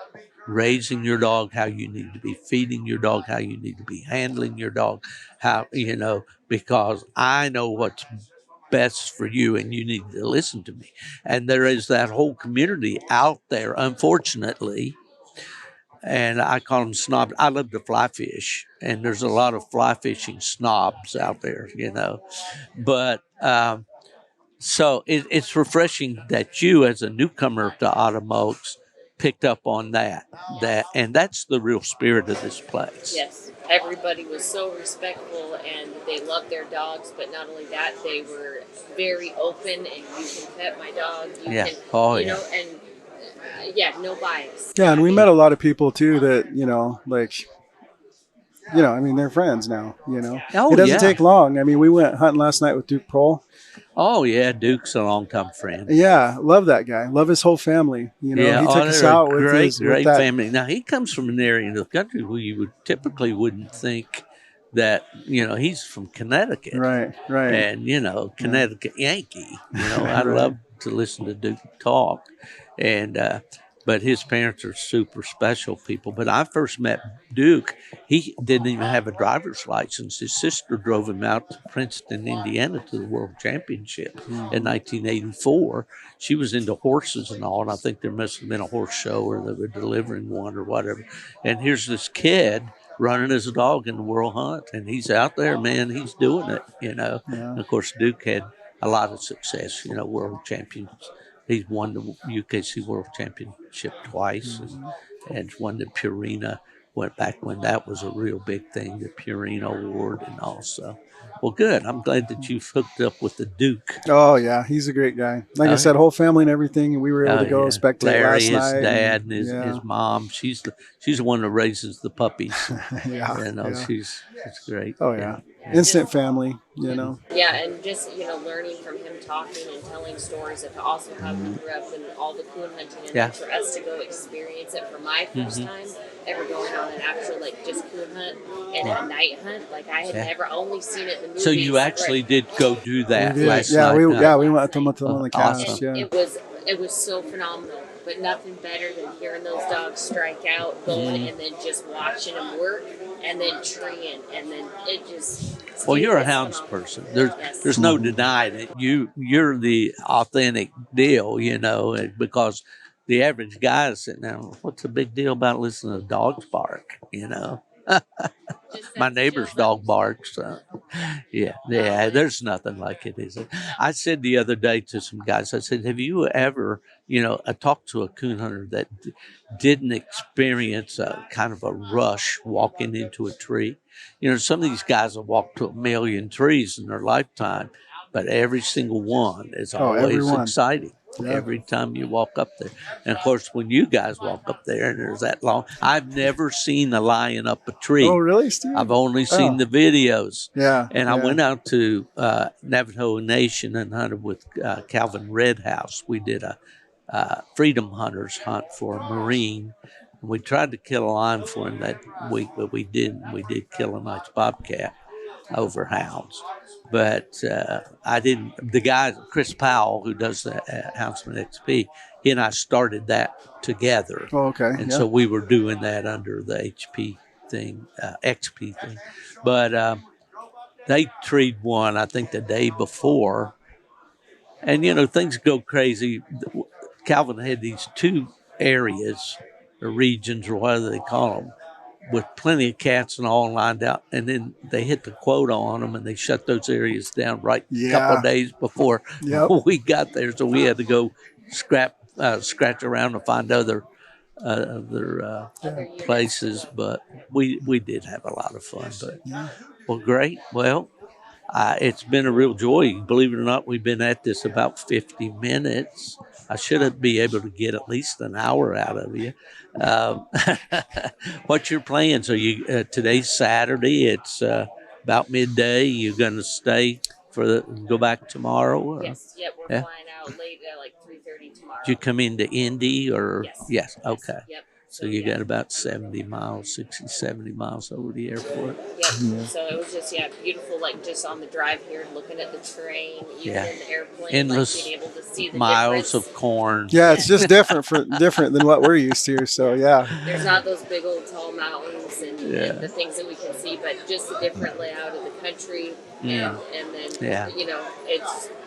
raising your dog, how you need to be feeding your dog, how you need to be handling your dog, how, because I know what's best for you and you need to listen to me. And there is that whole community out there, unfortunately, and I call them snobs. I love to fly fish, and there's a lot of fly fishing snobs out there, But So it's refreshing that you, as a newcomer to Ottamox, picked up on that, and that's the real spirit of this place. Yes, everybody was so respectful, and they loved their dogs. But not only that, they were very open, and you can pet my dog. You can, you know, and no bias. Yeah, and we met a lot of people too that I mean, they're friends now. It doesn't take long. I mean, we went hunting last night with Duke Prohl. Oh yeah, Duke's a longtime friend. Yeah, love that guy. Love his whole family. He took us out with great that family. Now he comes from an area in the country where you wouldn't think that he's from Connecticut, right? And Connecticut Yankee. I Right. love to listen to Duke talk, and but his parents are super special people. But I first met Duke. He didn't even have a driver's license. His sister drove him out to Princeton, Indiana, to the World Championship in 1984. She was into horses and all, and I think there must have been a horse show or they were delivering one or whatever. And here's this kid running his dog in the World Hunt, and he's out there, man. He's doing it, Yeah. And of course, Duke had a lot of success, world champions. He's won the UKC World Championship twice, and won the Purina. Went back when that was a real big thing, the Purina Award, and also. Well, good. I'm glad that you've hooked up with the Duke. Oh yeah, he's a great guy. Like I said, whole family and everything, and we were able to go spectate Larry, last his night. Dad, and his mom. She's the one that raises the puppies. She's great. Oh yeah. Instant family, Yeah, and just learning from him talking and telling stories of also how he grew up and all the coon hunting, and then for us to go experience it for my first time ever going on an actual just coon hunt and a night hunt. Like I had never only seen it in the movies. So you actually did go do that last night? We went to them on the couch. Awesome. Yeah. It was so phenomenal, but nothing better than hearing those dogs strike out, going, and then just watching them work, and then treeing, and then it just. Well, you're a hounds person. There's no denying it. You're the authentic deal, because the average guy is sitting there, what's the big deal about listening to dogs bark, My neighbor's dog barks. Yeah, there's nothing like it, is it? I said the other day to some guys, I said, have you ever, I talked to a coon hunter that didn't experience a kind of a rush walking into a tree. Some of these guys have walked to 1 million trees in their lifetime, but every single one is always exciting. Yeah. Every time you walk up there. And of course, when you guys walk up there and there's that long, I've never seen a lion up a tree. Oh, really, Steve? I've only seen the videos. Yeah. And I went out to Navajo Nation and hunted with Calvin Redhouse. We did a Freedom Hunters hunt for a Marine. And we tried to kill a lion for him that week, but we didn't. We did kill a nice bobcat over hounds. But I didn't. The guy, Chris Powell, who does the Houndsman XP, he and I started that together. Oh, okay. And so we were doing that under the XP thing. But they treed one, I think, the day before. And, things go crazy. Calvin had these two areas, or regions, or whatever they call them, with plenty of cats and all lined out, and then they hit the quota on them, and they shut those areas down a couple of days before we got there. So we had to go scratch around to find other places, but we did have a lot of fun. But well, great. Well, it's been a real joy. Believe it or not, we've been at this about 50 minutes. I should be able to get at least an hour out of you. What's your plans? Are you today's Saturday? It's about midday. You're going to stay go back tomorrow? Or? Yes. Yep. We're flying out late at like 3:30 tomorrow. Did you come into Indy or? Yes. Okay. Yep. So you got about 70 miles over the airport. Yep. Yeah. So it was just beautiful, just on the drive here, looking at the train, even in the airplane, endless being able to see the miles difference. of corn. Yeah, it's just different than what we're used to. So there's not those big old tall mountains and the things that we can see, but just a different layout of the country. And then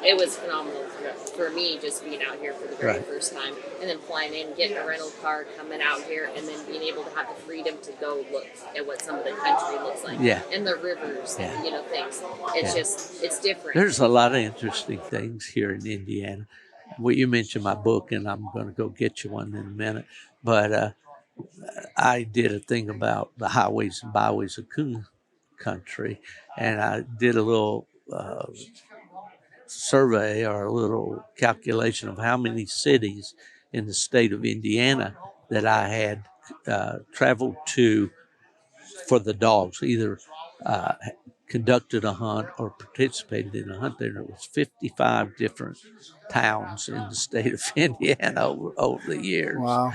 it was phenomenal for me just being out here for the very first time, and then flying in, getting a rental car, coming out here. here, and then being able to have the freedom to go look at what some of the country looks like, and the rivers, and things. It's just, it's different. There's a lot of interesting things here in Indiana. Well, you mentioned my book, and I'm going to go get you one in a minute. But I did a thing about the highways and byways of coon country, and I did a little survey or a little calculation of how many cities in the state of Indiana that I had traveled to for the dogs, either conducted a hunt or participated in a hunt there. And it was 55 different towns in the state of Indiana over the years. Wow.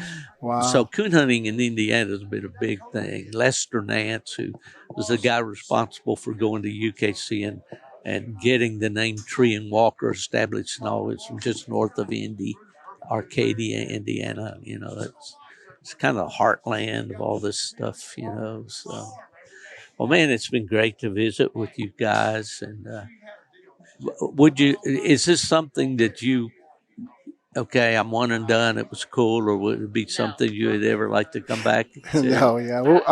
So coon hunting in Indiana has been a big thing. Lester Nance, who was the guy responsible for going to UKC and getting the name Tree and Walker established and all, it's from just north of Indy, Arcadia, Indiana. It's kind of the heartland of all this stuff, so. Well, man, it's been great to visit with you guys. And is this something that I'm one and done, it was cool, or would it be something you would ever like to come back to? No, yeah. Well,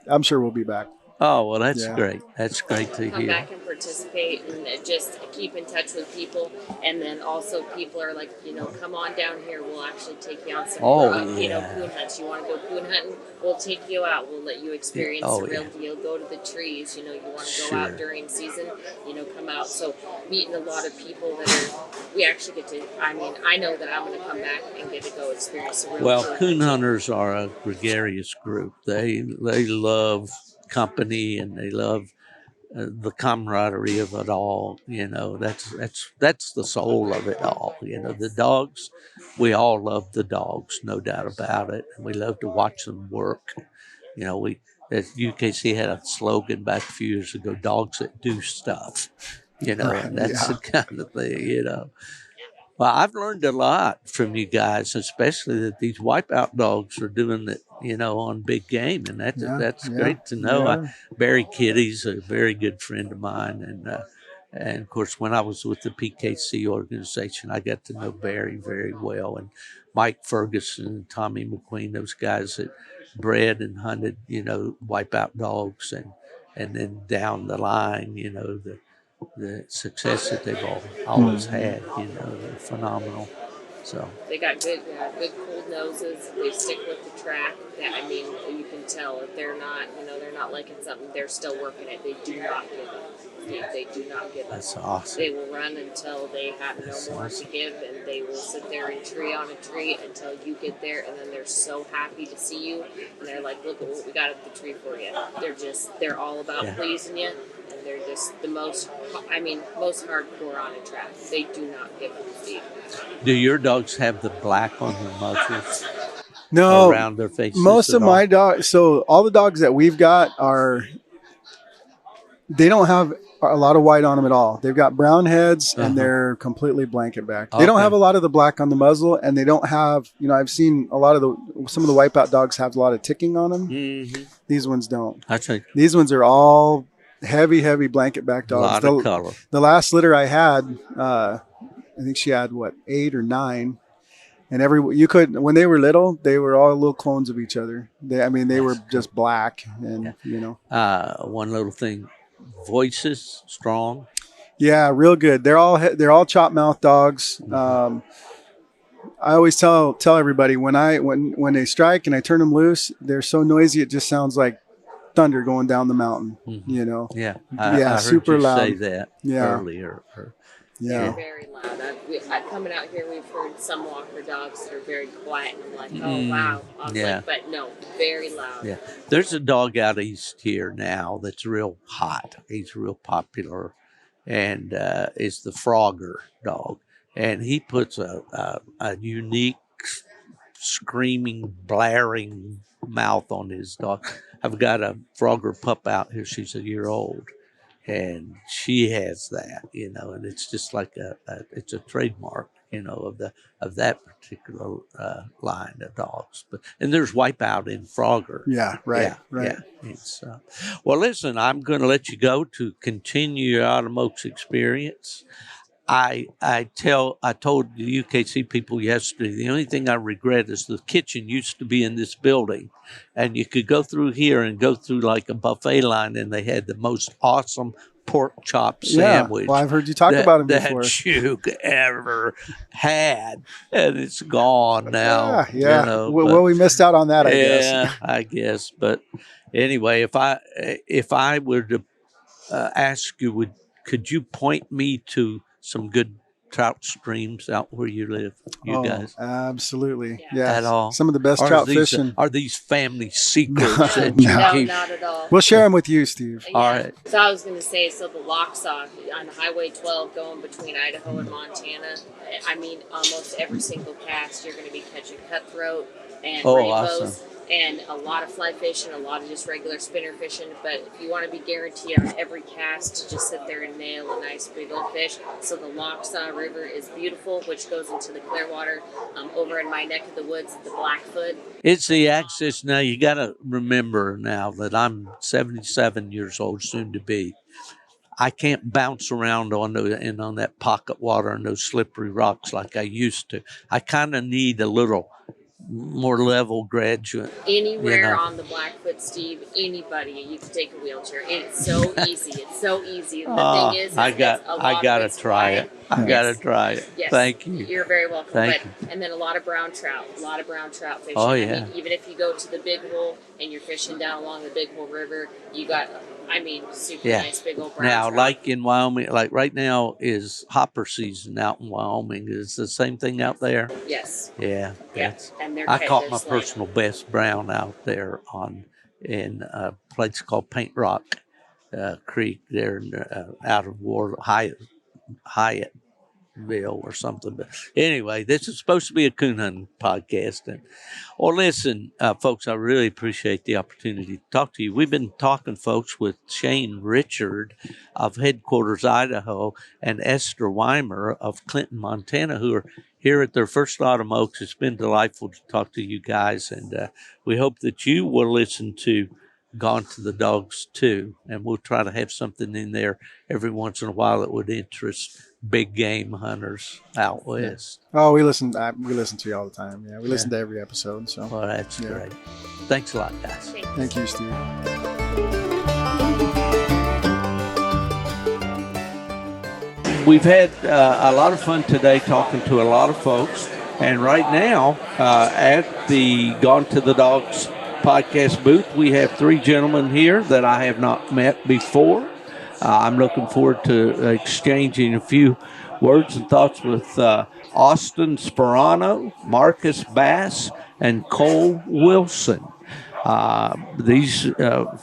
I'm sure we'll be back. Oh, well, that's great. That's great to Come hear. back and participate and just keep in touch with people. And then also people are like, come on down here. We'll actually take you on some, coon hunts. You want to go coon hunting? We'll take you out. We'll let you experience the real deal. Go to the trees. You want to go out during season, come out. So meeting a lot of people we actually get to, I know that I'm going to come back and get to go experience the real Well, coon hunters are a gregarious group. They love company, and they love the camaraderie of it all. That's the soul of it all. The dogs, we all love the dogs, no doubt about it, and we love to watch them work. UKC had a slogan back a few years ago: "Dogs that do stuff." And that's the kind of thing. Well, I've learned a lot from you guys, especially that these wipeout dogs are doing it, on big game, and that's great to know. Yeah. Barry Kitty's a very good friend of mine, and of course, when I was with the PKC organization, I got to know Barry very well, and Mike Ferguson and Tommy McQueen, those guys that bred and hunted, wipeout dogs, and then down the line, the success that they've always had, they're phenomenal. So they got good cold noses. They stick with the track. You can tell if they're not liking something, they're still working it. They do not give up. They do not give up. That's awesome. They will run until they have no more to give, and they will sit there and tree on a tree until you get there, and then they're so happy to see you, and they're like, look at what we got at the tree for you. They're all about pleasing you, and they're just the most hardcore on a track. They do not give up, Steve. Do your dogs have the black on their muzzles? No, around their faces. Most of my dogs, so all the dogs that we've got they don't have a lot of white on them at all. They've got brown heads and they're completely blanket back. They don't have a lot of the black on the muzzle, and they don't have, I've seen some of the wipeout dogs have a lot of ticking on them. Mm-hmm. These ones don't. That's right. These ones are all heavy blanket back dogs. A lot of color. The last litter I had, I think she had 8 or 9. And when they were little, they were all little clones of each other. They were just black, and one little thing, voices strong. Yeah, real good. They're all chop mouth dogs. I always tell everybody when they strike and I turn them loose, they're so noisy it just sounds like thunder going down the mountain. Mm-hmm. Yeah, I heard super you loud. Say that earlier. Yeah, they're very loud. Coming out here, we've heard some walker dogs that are very quiet, and I'm like, oh wow. But no, very loud. Yeah, there's a dog out east here now that's real hot. He's real popular, and is the Frogger dog, and he puts a unique, screaming, blaring mouth on his dog. I've got a Frogger pup out here. She's a year old. And she has that, and it's just like it's a trademark, of that particular line of dogs. And there's Wipeout in Frogger. Yeah, right, right. Yeah. It's, well, listen, I'm going to let you go to continue your Automokes experience. I told the UKC people yesterday, the only thing I regret is the kitchen used to be in this building, and you could go through here and go through like a buffet line, and they had the most awesome pork chop sandwich. Well, I've heard you talk about them before. That you ever had, and it's gone now. Yeah. You know, well, we missed out on that, I guess. Yeah, I guess. But anyway, if I were to ask you, could you point me to some good trout streams out where you live, guys? Absolutely. Yeah. At all? Some of the best trout fishing. Are these family secrets? No, not at all. We'll share them with you, Steve. Yeah. All right. So I was going to say, so the Locksaw on Highway 12 going between Idaho and Montana, I mean, almost every single cast you're going to be catching cutthroat and rainbows. Awesome. And a lot of fly fishing, a lot of just regular spinner fishing. But if you want to be guaranteed on every cast to just sit there and nail a nice big old fish, so the Locksaw River is beautiful, which goes into the Clearwater. Over in my neck of the woods, the Blackfoot. It's the access. Now, you got to remember now that I'm 77 years old, soon to be. I can't bounce around on that pocket water and those slippery rocks like I used to. I kind of need a little more level graduate. Anywhere on the Blackfoot, Steve, anybody, you can take a wheelchair. It's so easy. It's so easy. The thing is I gotta try it. I gotta try it. Yes. Thank you. You're very welcome. Thank you. And then a lot of brown trout fishing. Oh, I yeah. mean, even if you go to the Big Hole and you're fishing down along the Big Hole River, you got, super nice big old brown trout. Now, like in Wyoming, like right now is hopper season out in Wyoming. Is the same thing out there? Yes. Yeah. Yes. And I caught my personal best brown out there in a place called Paint Rock Creek there out of Hyattville or something. But anyway, this is supposed to be a coon hunting podcast. Listen, folks, I really appreciate the opportunity to talk to you. We've been talking, folks, with Shane Richard of Headquarters, Idaho, and Esther Weimer of Clinton, Montana, who are here at their first Autumn Oaks. It's been delightful to talk to you guys, and we hope that you will listen to Gone to the Dogs too, and we'll try to have something in there every once in a while that would interest big game hunters out west. Oh, we listen to you all the time. Yeah, we listen to every episode. So, well, that's great. Thanks a lot, guys. Thank you, Steve. We've had a lot of fun today talking to a lot of folks, and right now at the Gone to the Dogs podcast booth, we have three gentlemen here that I have not met before. I'm looking forward to exchanging a few words and thoughts with Austin Sperano, Marcus Bass, and Cole Wilson. These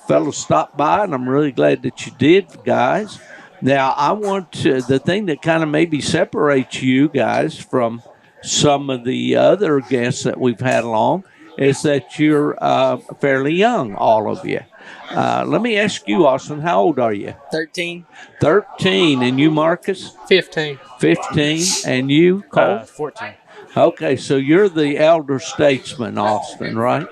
fellows stopped by, and I'm really glad that you did, guys. Now, I want to, the thing that kind of maybe separates you guys from some of the other guests that we've had along is that you're fairly young, all of you. Let me ask you, Austin, how old are you? 13. 13. And you, Marcus? 15. 15. And you, Cole? 14. Okay, so you're the elder statesman, Austin, right?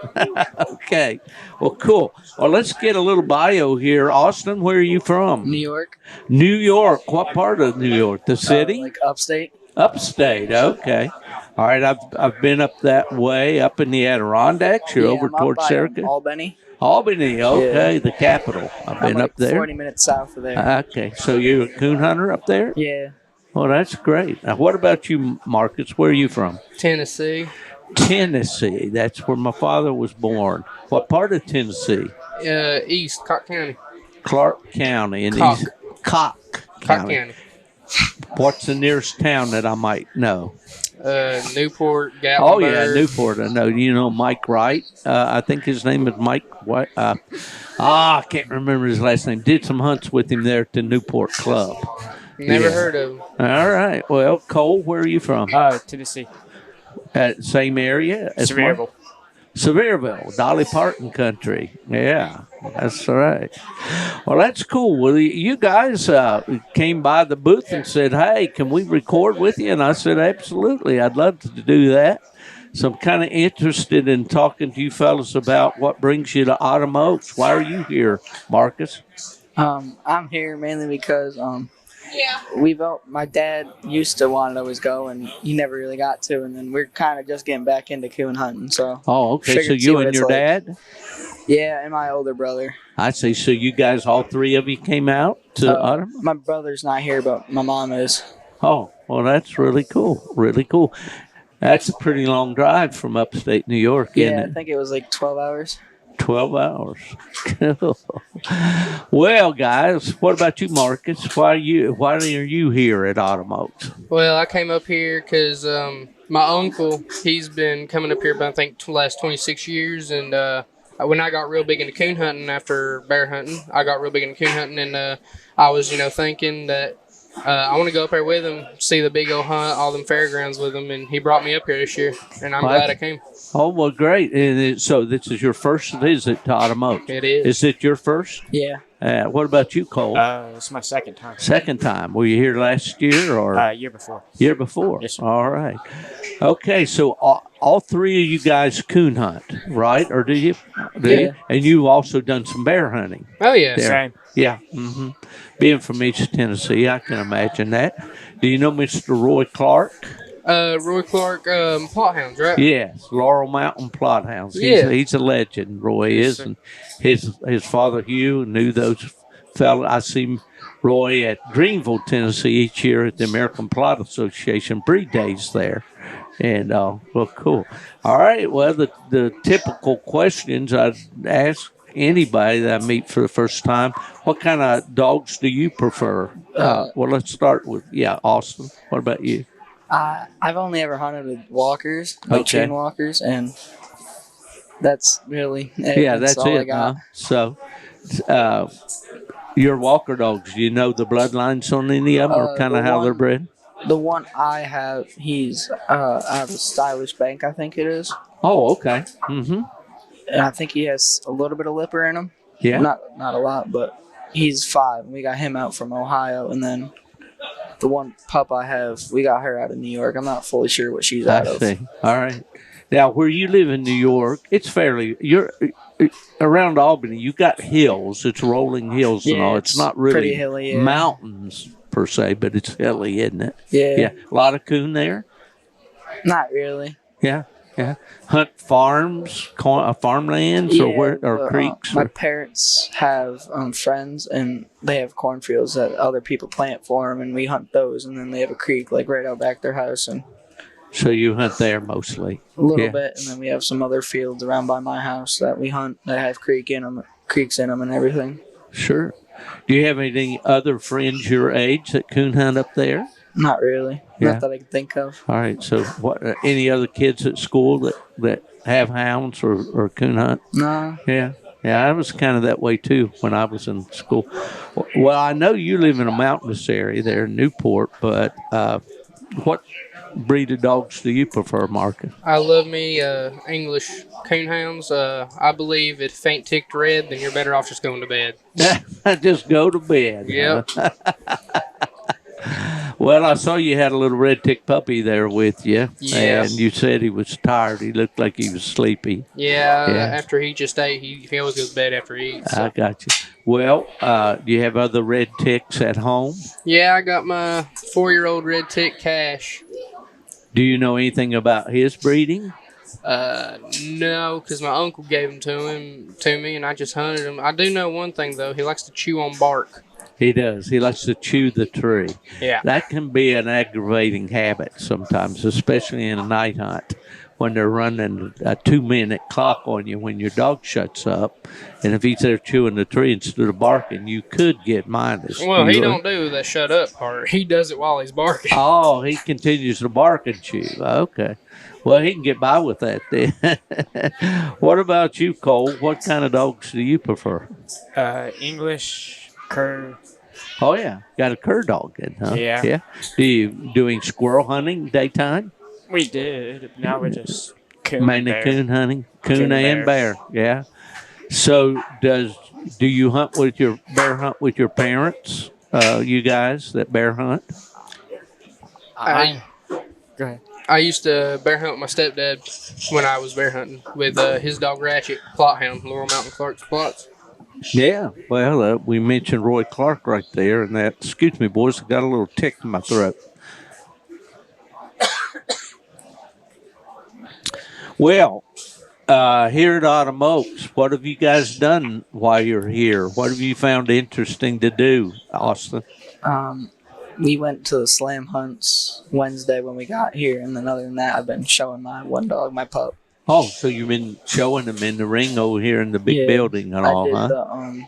Okay. Well, cool. Well, let's get a little bio here. Austin, where are you from? New York. New York. What part of New York? The city? Like upstate. Upstate, okay. All right, I've been up that way, up in the Adirondacks. You're over towards Syracuse? Albany. Albany, okay, the capital. I've been like up there. 40 minutes south of there. Okay, so you're a coon hunter up there? Yeah. Well, that's great. Now, what about you, Marcus? Where are you from? Tennessee. Tennessee. That's where my father was born. What part of Tennessee? East, Clark County. Clark County. And Cock County. What's the nearest town that I might know? Newport, Gatlinburg. Oh, yeah, Newport. I know. You know Mike Wright? I think his name is Mike White. I can't remember his last name. Did some hunts with him there at the Newport Club. Never heard of him. All right. Well, Cole, where are you from? Tennessee. Same area? Sevierville. Sevierville, Dolly Parton country. Yeah, that's right. Well, that's cool. Well, you guys came by the booth and said, hey, can we record with you? And I said, absolutely. I'd love to do that. So I'm kind of interested in talking to you fellas about what brings you to Autumn Oaks. Why are you here, Marcus? I'm here mainly because My dad used to want to always go, and he never really got to. And then we're kind of just getting back into coon hunting. So. Oh, okay. So figured see you what and it's your like. dad? Yeah, and my older brother. I see. So you guys, all three of you, came out to Idaho? My brother's not here, but my mom is. Oh, well, that's really cool. Really cool. That's a pretty long drive from upstate New York, isn't Yeah, it? I think it was like 12 hours. 12 hours. Cool. Well, guys, what about you, Marcus? Why are you here at Automotes? Well, I came up here because my uncle, he's been coming up here about, I think, the last 26 years. And when I got real big into coon hunting after bear hunting, I got real big into coon hunting. And I was, thinking that I want to go up there with him, see the big old hunt, all them fairgrounds with him. And he brought me up here this year. And I'm glad I came. Oh, well, great. And so this is your first visit to Automotes. It is. Is it your first? Yeah. What about you, Cole? It's my second time. Second time. Were you here last year or? Year before. Year before. Yes, sir. All right. Okay, so all three of you guys coon hunt, right? Or do you? Yeah. And you've also done some bear hunting. Oh, yeah. There. Same. Yeah. Mm-hmm. Being from East Tennessee, I can imagine that. Do you know Mr. Roy Clark? Roy Clark, Plot Hounds, right? Yes, Laurel Mountain Plot Hounds. Yeah. He's a legend, Roy is. And his father, Hugh, knew those fellas. I see Roy at Greenville, Tennessee each year at the American Plot Association breed days there. And, well, cool. All right, well, the typical questions I'd ask anybody that I meet for the first time, what kind of dogs do you prefer? Well, let's start with, Austin. What about you? I've only ever hunted with walkers, like chain walkers, and that's really it. Yeah, that's all it. I got. So, your walker dogs, do you know the bloodlines on any of them, or kind of how they're bred? The one I have, he's out of Stylish Bank, I think it is. Oh, okay. Mm-hmm. And I think he has a little bit of lipper in him. Yeah. Not a lot, but he's 5. We got him out from Ohio, and then the one pup I have, we got her out of New York. I'm not fully sure what she's out of. I see. All right. Now, where you live in New York, it's you're around Albany, you got hills. It's rolling hills and all. It's not really pretty hilly, mountains per se, but it's hilly, isn't it? Yeah. Yeah. A lot of coon there? Not really. Yeah. Yeah. Hunt farms, farmlands, or creeks? My parents have friends, and they have cornfields that other people plant for them, and we hunt those. And then they have a creek like right out back their house, and so you hunt there mostly? A little bit, and then we have some other fields around by my house that we hunt that have creeks in them and everything. Sure. Do you have any other friends your age that coon hunt up there? Not really. Yeah. Not that I can think of. All right. So, what? Any other kids at school that have hounds or coon hunt? No. Yeah. Yeah, I was kind of that way too when I was in school. Well, I know you live in a mountainous area there in Newport, but what breed of dogs do you prefer, Marcus? I love me English coonhounds. I believe if ain't ticked red, then you're better off just going to bed. Just go to bed. Yep. Well, I saw you had a little red tick puppy there with you. Yes. And you said he was tired. He looked like he was sleepy. Yeah. After he just ate, he always goes to bed after he eats. So. I got you. Well, do you have other red ticks at home? Yeah, I got my 4-year-old red tick Cash. Do you know anything about his breeding? No, because my uncle gave him to me, and I just hunted him. I do know one thing though; he likes to chew on bark. He does. He likes to chew the tree. Yeah, that can be an aggravating habit sometimes, especially in a night hunt when they're running a 2-minute clock on you when your dog shuts up, and if he's there chewing the tree instead of barking, you could get minus. Well, he don't do the shut up part. He does it while he's barking. Oh, he continues to bark and chew. Okay. Well, he can get by with that then. What about you, Cole? What kind of dogs do you prefer? English, cur. Oh, yeah. Got a cur dog then, huh? Yeah. Yeah. Do you doing squirrel hunting daytime? We did. Now we're just mainly coon hunting. Coon and bear. Yeah. So do you hunt with your your parents? You guys that bear hunt? Go ahead. I used to bear hunt with my stepdad when I was bear hunting with his dog Ratchet, Plot Hound, Laurel Mountain Clark's Plots. Yeah, well, we mentioned Roy Clark right there, and that. Excuse me, boys, I got a little tick in my throat. Well, here at Autumn Oaks, what have you guys done while you're here? What have you found interesting to do, Austin? We went to the slam hunts Wednesday when we got here, and then other than that, I've been showing my one dog, my pup. Oh, so you've been showing them in the ring over here in the big building and all, huh? I did the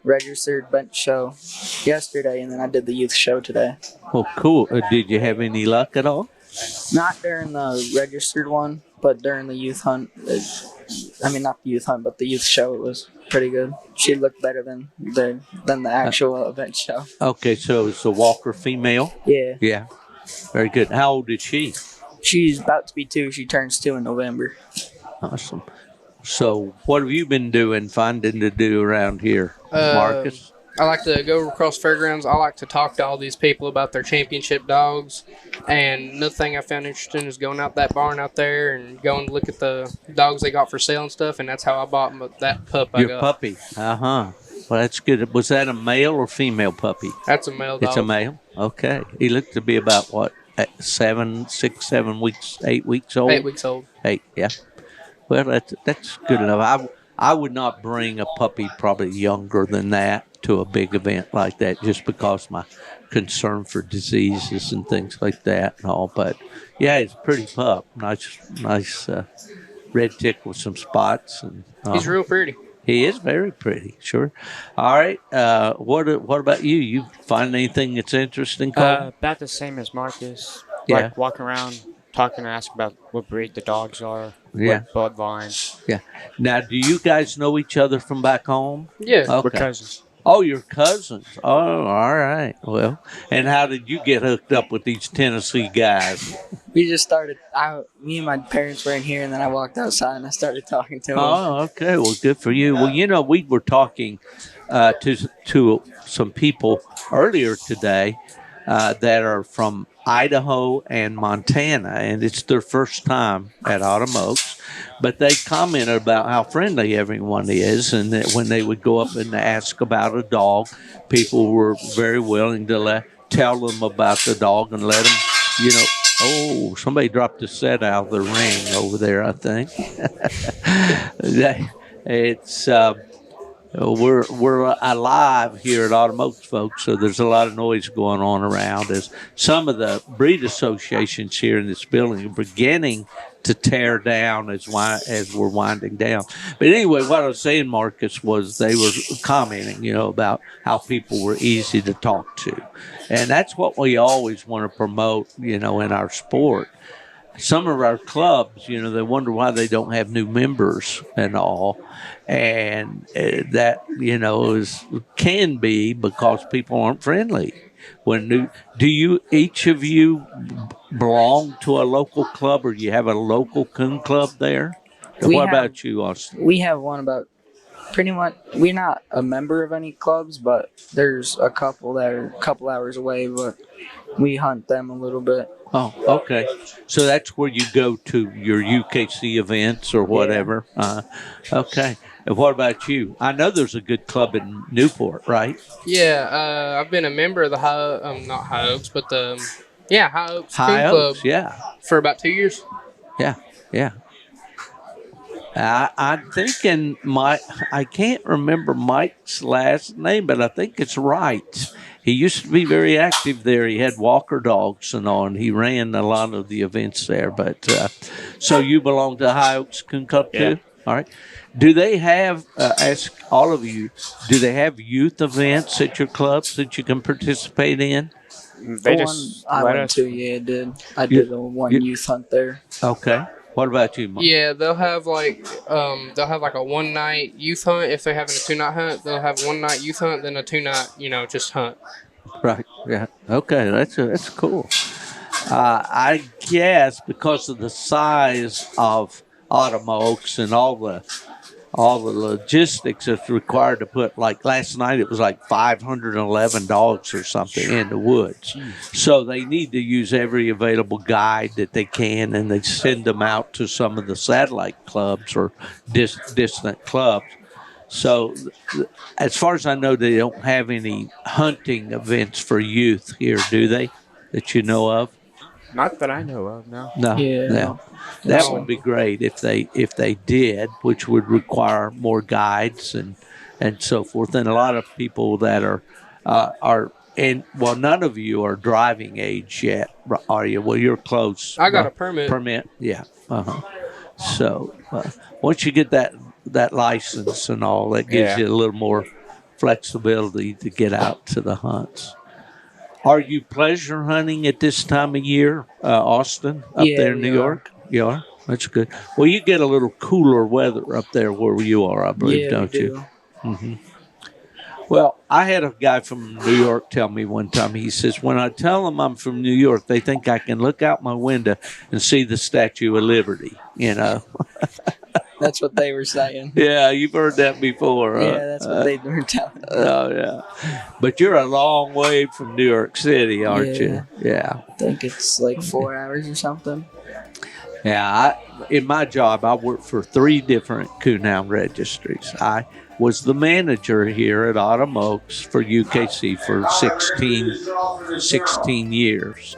registered bench show yesterday, and then I did the youth show today. Oh, cool. Did you have any luck at all? Not during the registered one, but during the youth hunt. Not the youth hunt, but the youth show, it was pretty good. She looked better than the actual event show. Okay, so it's a walker female? Yeah. Yeah. Very good. How old is she? She's about to be 2. She turns 2 in November. Awesome. So what have you been finding to do around here, Marcus? I like to go across fairgrounds. I like to talk to all these people about their championship dogs. And another thing I found interesting is going out that barn out there and going to look at the dogs they got for sale and stuff. And that's how I bought that pup I got. Your puppy. Uh-huh. Well, that's good. Was that a male or female puppy? That's a male dog. It's a male? Okay. He looked to be about, what, 7 weeks, 8 weeks old? 8 weeks old. 8, yeah. Well, that's good enough. I would not bring a puppy probably younger than that to a big event like that just because my concern for diseases and things like that and all. But, yeah, it's a pretty pup. Nice red tick with some spots. And he's real pretty. He is very pretty, sure. All right. What about you? You find anything that's interesting, Cole? About the same as Marcus. Yeah. Like walking around, talking and asking about what breed the dogs are, Yeah. what bloodlines. Yeah. Now, do you guys know each other from back home? Yeah. Okay. We're cousins. Oh, you're cousins. Oh, all right. Well, and how did you get hooked up with these Tennessee guys? We just started. Me and my parents were in here, and then I walked outside and I started talking to them. Oh, okay. Well, good for you. Well, we were talking to some people earlier today that are from Idaho and Montana, and it's their first time at Autumn Oaks. But they commented about how friendly everyone is, and that when they would go up and ask about a dog, people were very willing to tell them about the dog and let them, oh, somebody dropped a set out of the ring over there, I think. It's we're alive here at Autumn Oaks, folks, so there's a lot of noise going on around as some of the breed associations here in this building are beginning to tear down as we're winding down. But anyway, what I was saying, Marcus, was they were commenting, about how people were easy to talk to. And that's what we always want to promote, in our sport. Some of our clubs, they wonder why they don't have new members and all. And that, can be because people aren't friendly. Do each of you belong to a local club, or do you have a local coon club there? What about you, Austin? We have one about pretty much. We're not a member of any clubs, but there's a couple that are a couple hours away, but we hunt them a little bit. Oh, okay. So that's where you go to your UKC events or whatever. Yeah. Okay. And what about you? I know there's a good club in Newport, right? Yeah, I've been a member of the not High Oaks, but High Oaks Coon Club. Yeah. For about 2 years. Yeah. I'm thinking I can't remember Mike's last name, but I think it's Wright. He used to be very active there. He had walker dogs and all, and he ran a lot of the events there. But so you belong to High Oaks Coon Club too? Yeah. All right. Do they have, ask all of you, do they have youth events at your clubs that you can participate in? They just I went to, it did. I did a youth hunt there. Okay. What about you, Mike? Yeah, they'll have like a one night youth hunt. If they're having a 2-night hunt, they'll have 1 night youth hunt, then a 2-night, just hunt. Right. Yeah. Okay. That's cool. I guess because of the size of Autumn Oaks and all the logistics that's required to put, like last night, it was like 511 dogs or something in the woods. So they need to use every available guide that they can, and they send them out to some of the satellite clubs or distant clubs So, as far as I know, they don't have any hunting events for youth here, do they? That you know of? Not that I know of, no. No. Yeah. No. That would be great if they did, which would require more guides and so forth. And a lot of people that are none of you are driving age yet, are you? Well, you're close. I got a permit. Permit, yeah. So once you get that license and all, that gives you a little more flexibility to get out to the hunts. Are you pleasure hunting at this time of year, Austin, up there in New York? You are? That's good. Well, you get a little cooler weather up there where you are, I believe, don't you? Mm-hmm. Well, I had a guy from New York tell me one time, he says, when I tell them I'm from New York, they think I can look out my window and see the Statue of Liberty, you know. That's what they were saying. Yeah, you've heard that before. Yeah, that's what they were telling me. Oh, yeah. But you're a long way from New York City, aren't you? Yeah. I think it's like 4 hours or something. Yeah, in my job, I worked for 3 different coonhound registries. I was the manager here at Autumn Oaks for UKC for 16 years.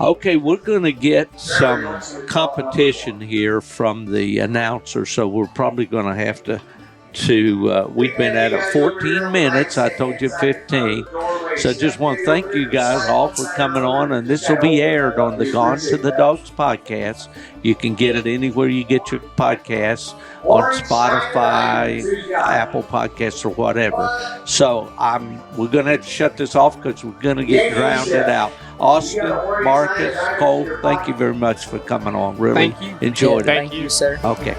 Okay, we're going to get some competition here from the announcer, so we're probably going to have to we've been at it 14 minutes. I told you 15. So just want to thank you guys all for coming on, and this will be aired on the Gone to the Dogs podcast. You can get it anywhere you get your podcasts, on Spotify, Apple Podcasts, or whatever. So we're going to have to shut this off because we're going to get drowned out. Austin, Marcus, Cole, thank you very much for coming on. Really enjoyed it. Thank you, sir. Okay.